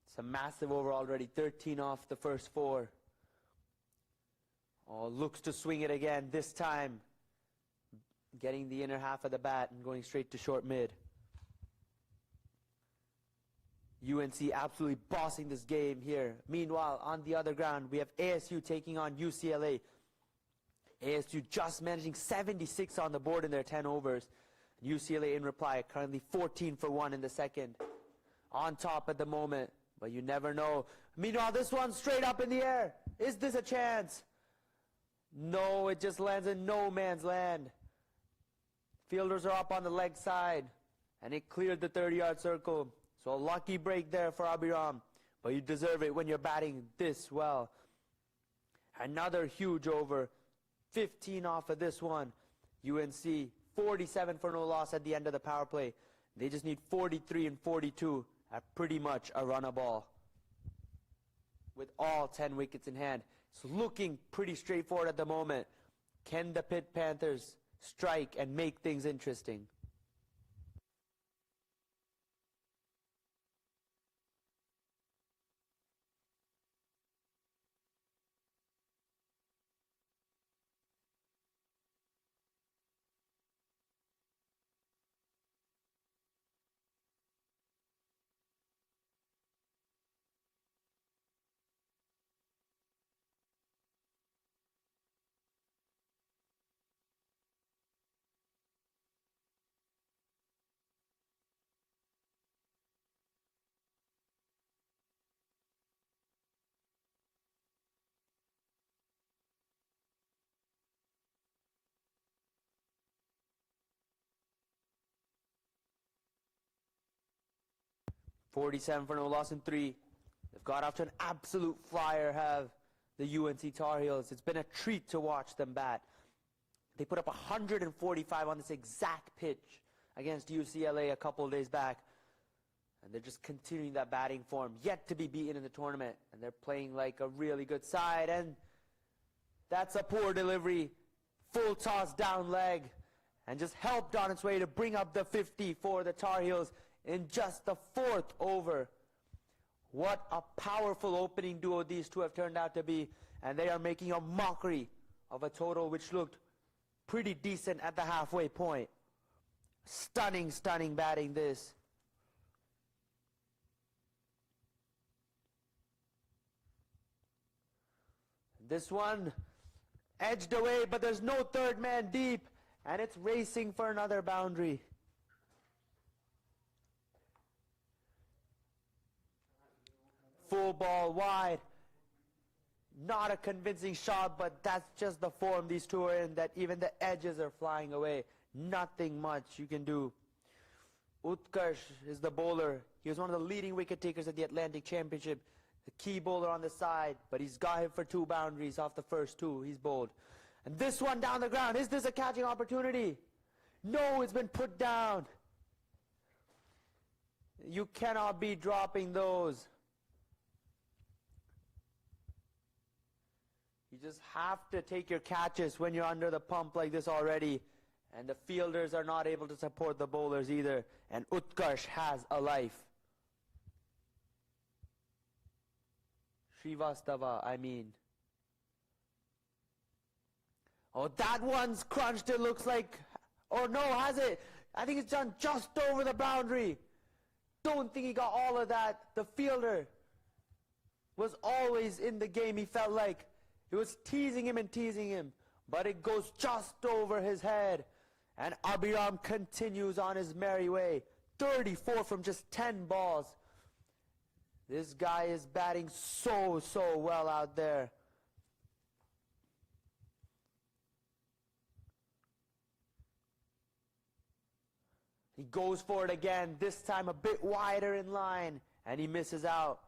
S1: It's a massive over already, 13 off the first 4. Oh, looks to swing it again, this time getting the inner half of the bat and going straight to short mid. UNC absolutely bossing this game here. Meanwhile, on the other ground, we have ASU taking on UCLA. ASU just managing 76 on the board in their 10 overs. UCLA in reply, currently 14 for 1 in the second. On top at the moment. But you never know. Meanwhile, this one straight up in the air. Is this a chance? No, it just lands in no man's land. Fielders are up on the leg side. And it cleared the 30-yard circle. So a lucky break there for Abhiram. But you deserve it when you're batting this well. Another huge over. 15 off of this one. UNC, 47 for no loss at the end of the power play. They just need 43 and 42. At pretty much a runner ball with all 10 wickets in hand. It's looking pretty straightforward at the moment. Can the Pitt Panthers strike and make things interesting? .47 for no loss in 3. They've got off to an absolute flyer, have the UNC Tar Heels. It's been a treat to watch them bat. They put up 145 on this exact pitch against UCLA a couple of days back. And they're just continuing that batting form, yet to be beaten in the tournament. And they're playing like a really good side. And that's a poor delivery. Full toss down leg. And just helped on its way to bring up the 50 for the Tar Heels in just the 4th over. What a powerful opening duo these two have turned out to be. And they are making a mockery of a total which looked pretty decent at the halfway point. Stunning, stunning batting this. This one edged away, but there's no third man deep. And it's racing for another boundary. Full ball wide. Not a convincing shot, but that's just the form these two are in, that even the edges are flying away. Nothing much you can do. Utkarsh is the bowler. He was one of the leading wicket takers at the Atlantic Championship. The key bowler on the side, but he's got him for 2 boundaries off the first 2 he's bowled. And this one down the ground, is this a catching opportunity? No, it's been put down. You cannot be dropping those. You just have to take your catches when you're under the pump like this already. And the fielders are not able to support the bowlers either. And Utkarsh has a life. Srivastava, I mean. Oh, that one's crunched, it looks like. Oh no, has it? I think it's done just over the boundary. Don't think he got all of that. The fielder was always in the game, he felt like. He was teasing him and teasing him. But it goes just over his head. And Abhiram continues on his merry way. 34 from just 10 balls. This guy is batting so well out there. He goes for it again, this time a bit wider in line, and he misses out.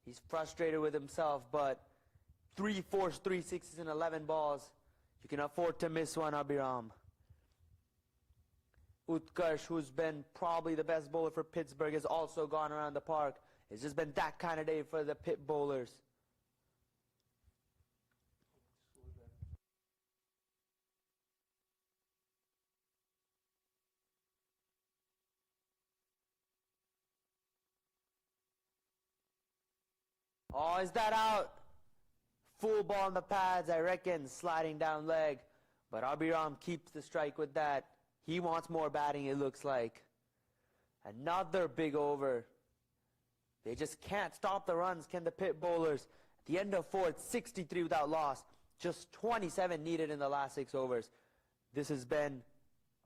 S1: He's frustrated with himself, but 3 4s, 3 6s, and 11 balls. You can afford to miss one, Abhiram. Utkarsh, who's been probably the best bowler for Pittsburgh, has also gone around the park. It's just been that kind of day for the Pitt bowlers. Oh, is that out? Full ball on the pads, I reckon, sliding down leg. But Abhiram keeps the strike with that. He wants more batting, it looks like. Another big over. They just can't stop the runs, can the Pitt bowlers. At the end of 4, it's 63 without loss. Just 27 needed in the last 6 overs. This has been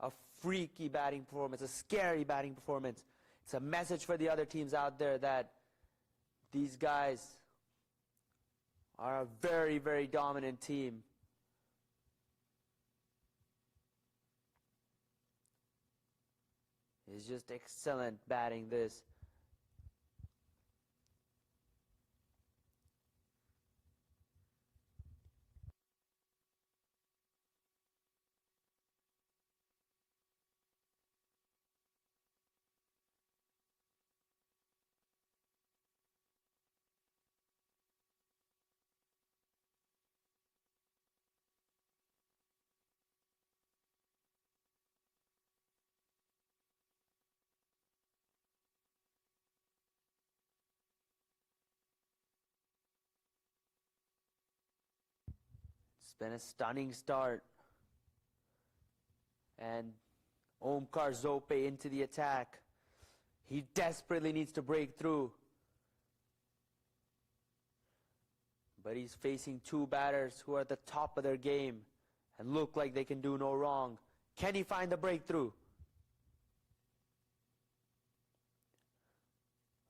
S1: a freaky batting performance, a scary batting performance. It's a message for the other teams out there that these guys are a very dominant team. It's just excellent batting this. It's been a stunning start. And Omkar Zope into the attack. He desperately needs to break through. But he's facing 2 batters who are at the top of their game and look like they can do no wrong. Can he find the breakthrough?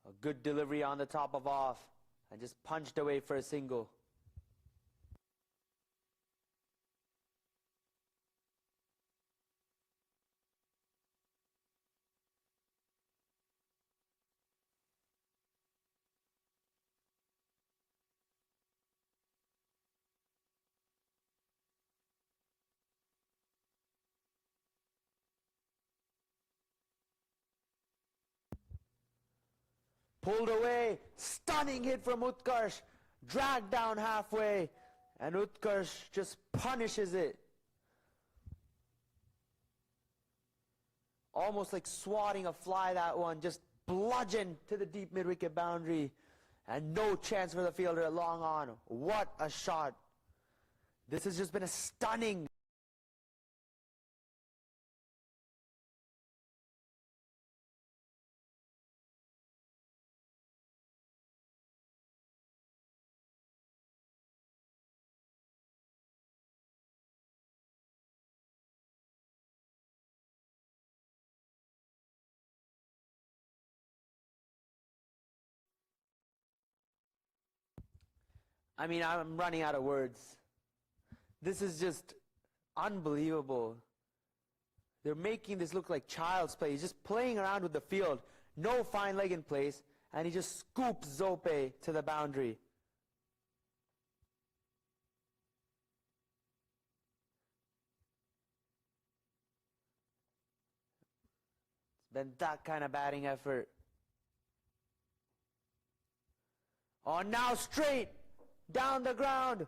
S1: A good delivery on the top of off and just punched away for a single. Pulled away, stunning hit from Utkarsh, dragged down halfway, and Utkarsh just punishes it. Almost like swatting a fly, that one, just bludgeoned to the deep mid-wicket boundary, and no chance for the fielder at long on. What a shot. This has just been a stunning I mean, I'm running out of words. This is just unbelievable. They're making this look like child's play. He's just playing around with the field. No fine leg in place. And he just scoops Zope to the boundary. It's been that kind of batting effort. Oh, now straight down the ground.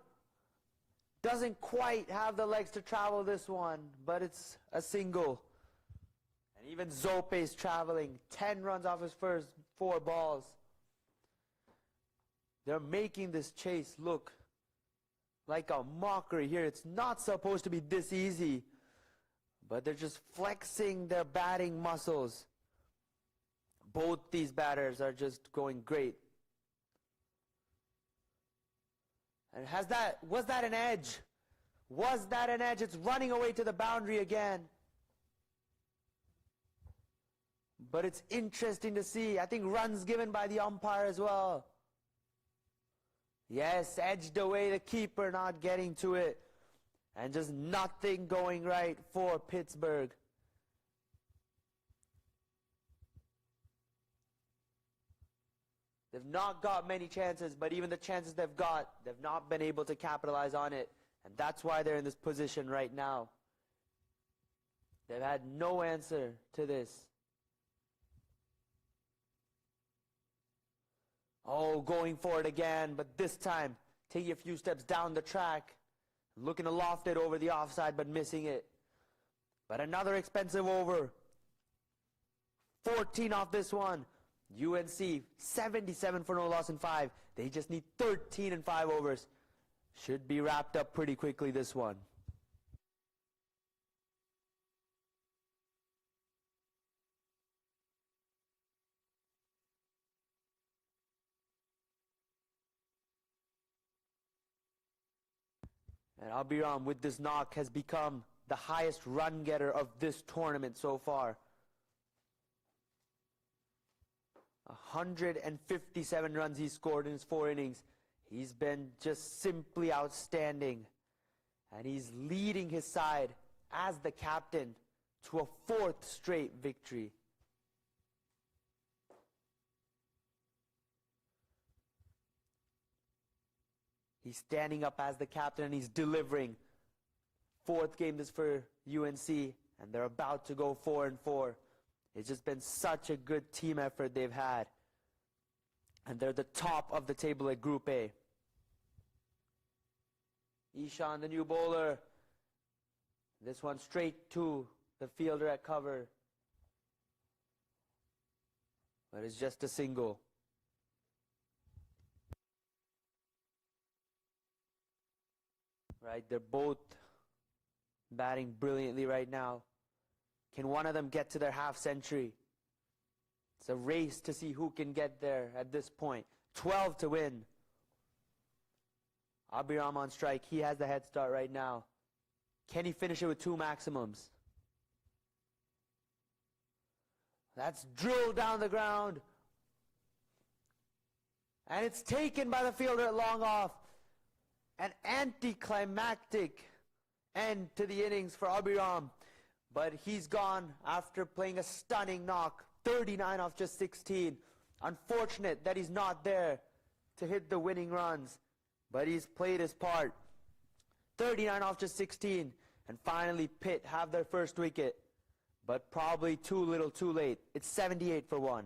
S1: Doesn't quite have the legs to travel this one, but it's a single. And even Zope is traveling. 10 runs off his first 4 balls. They're making this chase look like a mockery here. It's not supposed to be this easy, but they're just flexing their batting muscles. Both these batters are just going great. And was that an edge? Was that an edge? It's running away to the boundary again. But it's interesting to see. I think runs given by the umpire as well. Yes, edged away the keeper, not getting to it. And just nothing going right for Pittsburgh. They've not got many chances, but even the chances they've got, they've not been able to capitalize on it. And that's why they're in this position right now. They've had no answer to this. Oh, going for it again, but this time taking a few steps down the track, looking to loft it over the offside, but missing it. But another expensive over. 14 off this one. UNC 77 for no loss in 5. They just need 13 in 5 overs. Should be wrapped up pretty quickly, this one. And Abhiram, with this knock, has become the highest run getter of this tournament so far. 157 runs he scored in his 4 innings. He's been just simply outstanding. And he's leading his side as the captain to a 4th straight victory. He's standing up as the captain and he's delivering. 4th game this for UNC, and they're about to go 4-4. It's just been such a good team effort they've had. And they're the top of the table at Group A. Ishan, the new bowler. This one straight to the fielder at cover. But it's just a single. Right, they're both batting brilliantly right now. Can one of them get to their half century? It's a race to see who can get there at this point. 12 to win. Abhiram on strike. He has the head start right now. Can he finish it with 2 maximums? That's drilled down the ground. And it's taken by the fielder at long off. An anticlimactic end to the innings for Abhiram. But he's gone after playing a stunning knock. 39 off just 16. Unfortunate that he's not there to hit the winning runs. But he's played his part. 39 off just 16. And finally Pitt have their first wicket. But probably too little too late. It's 78 for 1.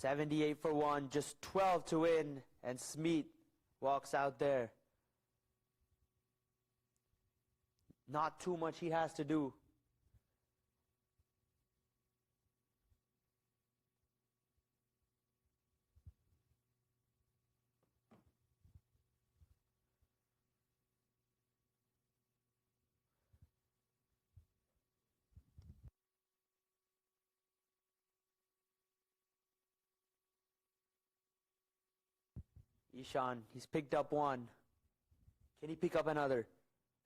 S1: $78 for 1, just 12 to win, and Smeet walks out there. Not too much he has to do. Ishan, he's picked up 1. Can he pick up another?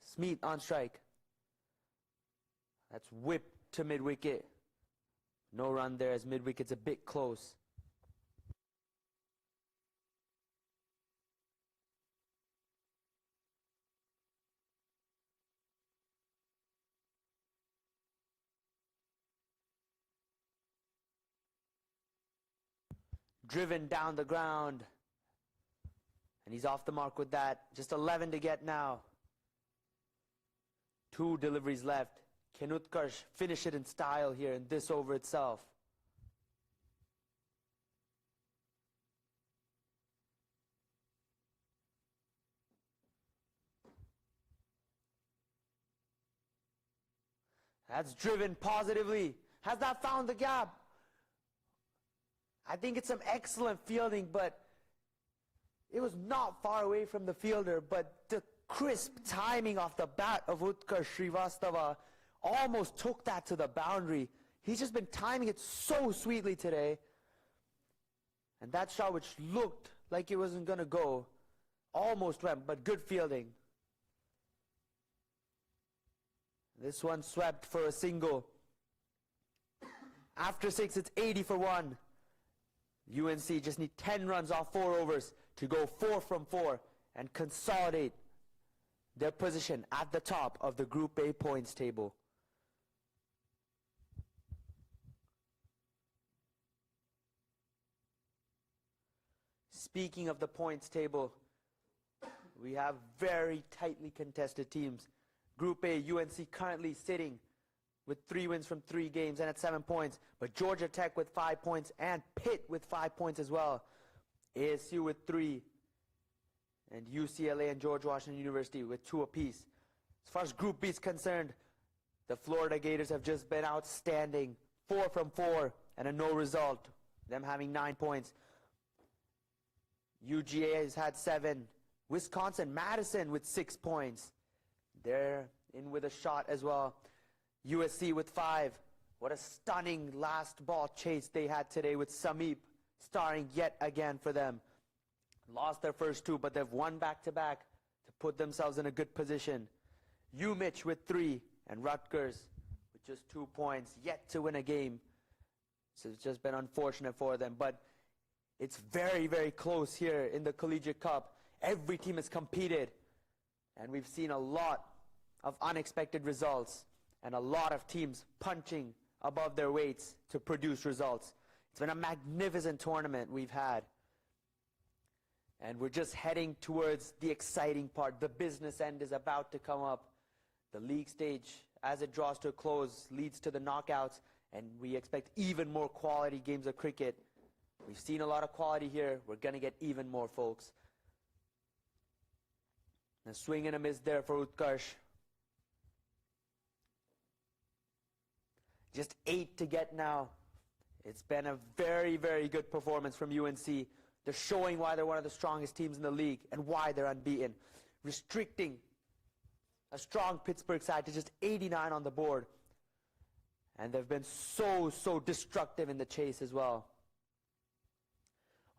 S1: Smith on strike. That's whipped to mid-wicket. No run there as mid-wicket's a bit close. Driven down the ground. And he's off the mark with that. Just 11 to get now. 2 deliveries left. Can Utkarsh finish it in style here in this over itself? That's driven positively. Has not found the gap. I think it's some excellent fielding, but it was not far away from the fielder. But the crisp timing off the bat of Utkarsh Srivastava almost took that to the boundary. He's just been timing it so sweetly today. And that shot, which looked like it wasn't going to go, almost went, but good fielding. This one swept for a single. After 6, it's 80 for 1. UNC just need 10 runs off 4 overs to go 4 from 4 and consolidate their position at the top of the Group A points table. Speaking of the points table, we have very tightly contested teams. Group A, UNC currently sitting with 3 wins from 3 games and at 7 points. But Georgia Tech with 5 points and Pitt with 5 points as well. ASU with 3. And UCLA and George Washington University with 2 apiece. As far as Group B is concerned, the Florida Gators have just been outstanding. 4 from 4 and a no result. Them having 9 points. UGA has had 7. Wisconsin-Madison with 6 points. They're in with a shot as well. USC with 5. What a stunning last ball chase they had today with Sameep starring yet again for them. Lost their first 2, but they've won back-to-back to put themselves in a good position. UMich with 3 and Rutgers with just 2 points, yet to win a game. So it's just been unfortunate for them, but it's very, very close here in the Collegiate Cup. Every team has competed, and we've seen a lot of unexpected results and a lot of teams punching above their weights to produce results. It's been a magnificent tournament we've had. And we're just heading towards the exciting part. The business end is about to come up. The league stage, as it draws to a close, leads to the knockouts, and we expect even more quality games of cricket. We've seen a lot of quality here. We're going to get even more, folks. A swing and a miss there for Utkarsh. Just 8 to get now. It's been a very, very good performance from UNC. They're showing why they're one of the strongest teams in the league and why they're unbeaten. Restricting a strong Pittsburgh side to just 89 on the board. And they've been so destructive in the chase as well.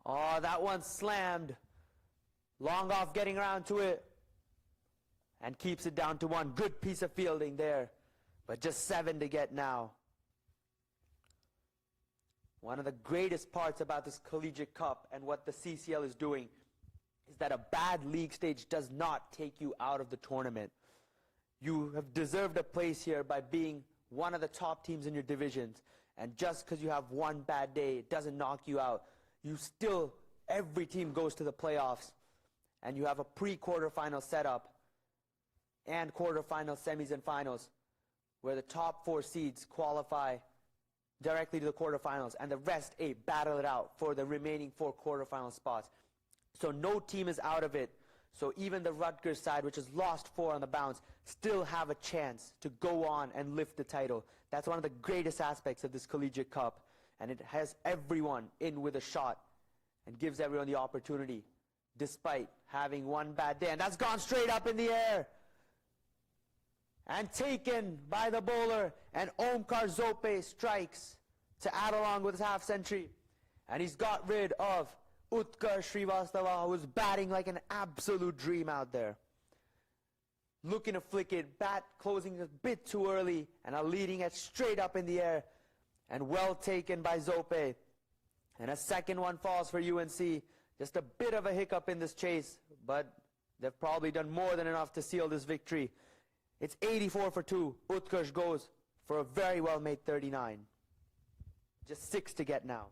S1: Oh, that one slammed. Long off getting around to it. And keeps it down to 1. Good piece of fielding there. But just 7 to get now. One of the greatest parts about this Collegiate Cup and what the CCL is doing is that a bad league stage does not take you out of the tournament. You have deserved a place here by being one of the top teams in your divisions. And just because you have one bad day, it doesn't knock you out. You still, every team goes to the playoffs. And you have a pre-quarterfinal setup and quarterfinal, semis, and finals where the top 4 seeds qualify directly to the quarterfinals, and the rest 8 battle it out for the remaining 4 quarterfinal spots. So no team is out of it. So even the Rutgers side, which has lost 4 on the bounce, still have a chance to go on and lift the title. That's one of the greatest aspects of this Collegiate Cup, and it has everyone in with a shot and gives everyone the opportunity despite having one bad day. And that's gone straight up in the air and taken by the bowler, and Omkar Zope strikes to add along with his half century, and he's got rid of Utkarsh Srivastava, who was batting like an absolute dream out there. looking to flick it, bat closing a bit too early, and leading it straight up in the air, and well taken by Zope. And a second one falls for UNC. Just a bit of a hiccup in this chase, but they've probably done more than enough to seal this victory. It's 84 for 2. Utkarsh goes for a very well-made 39. Just 6 to get now.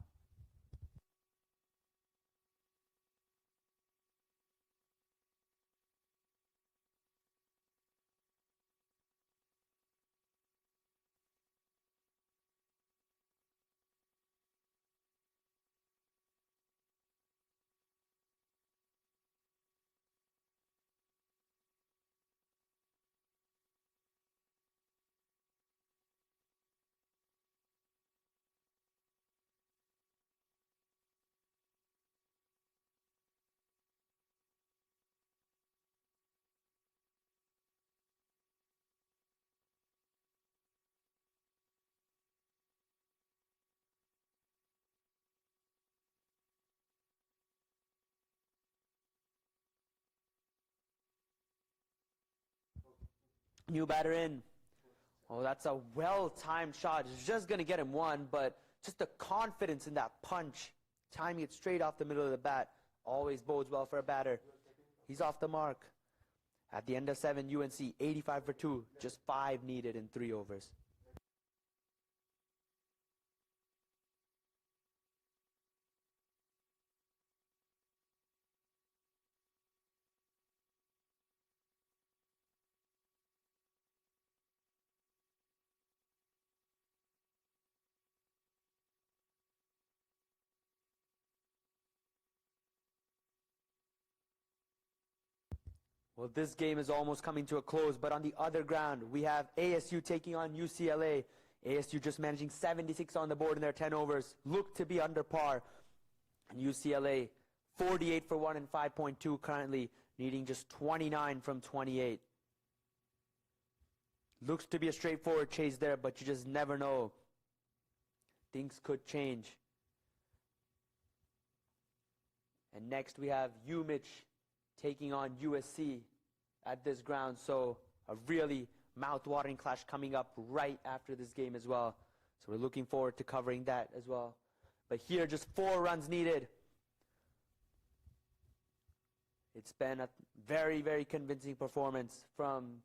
S1: New batter in. Oh, that's a well-timed shot. It's just going to get him one, but just the confidence in that punch, timing it straight off the middle of the bat, always bodes well for a batter. He's off the mark. At the end of 7, UNC 85 for 2, just 5 needed in 3 overs. Well, this game is almost coming to a close, but on the other ground, we have ASU taking on UCLA. ASU just managing 76 on the board in their 10 overs, look to be under par. And UCLA, 48 for 1 and 5.2 currently, needing just 29 from 28. Looks to be a straightforward chase there, but you just never know. Things could change. And next we have UMich taking on USC at this ground. So a really mouth-watering clash coming up right after this game as well. So we're looking forward to covering that as well. But here, just 4 runs needed. It's been a very, very convincing performance from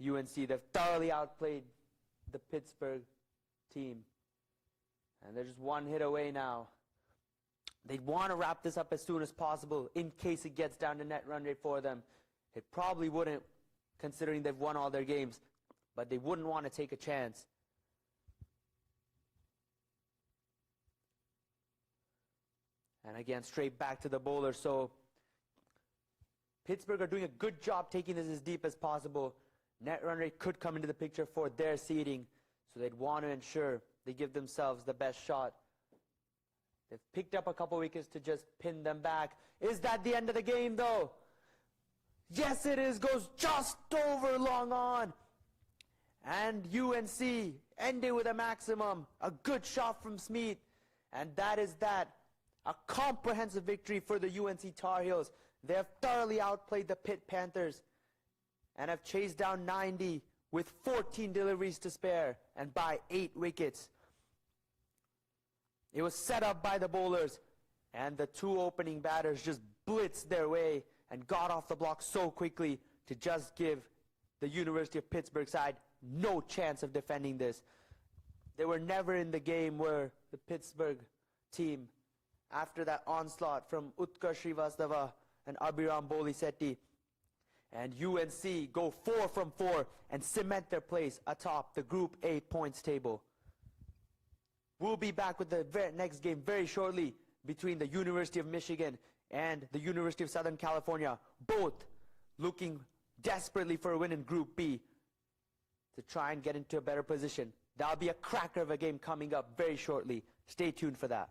S1: UNC. They've thoroughly outplayed the Pittsburgh team. And they're just 1 hit away now. They want to wrap this up as soon as possible in case it gets down to net run rate for them. It probably wouldn't, considering they've won all their games, but they wouldn't want to take a chance. And again, straight back to the bowler. So Pittsburgh are doing a good job taking this as deep as possible. Net run rate could come into the picture for their seeding, so they'd want to ensure they give themselves the best shot. They've picked up a couple wickets to just pin them back. Is that the end of the game, though? Yes, it is. Goes just over long on. And UNC ended with a maximum. A good shot from Smith. And that is that. A comprehensive victory for the UNC Tar Heels. They have thoroughly outplayed the Pitt Panthers and have chased down 90 with 14 deliveries to spare and by 8 wickets. It was set up by the bowlers, and the 2 opening batters just blitzed their way and got off the block so quickly to just give the University of Pittsburgh side no chance of defending this. They were never in the game where the Pittsburgh team, after that onslaught from Utkarsh Srivastava and Abhiram Bolisetti, and UNC go 4 from 4 and cement their place atop the Group A points table. We'll be back with the next game very shortly between the University of Michigan and the University of Southern California, both looking desperately for a win in Group B to try and get into a better position. That'll be a cracker of a game coming up very shortly. Stay tuned for that.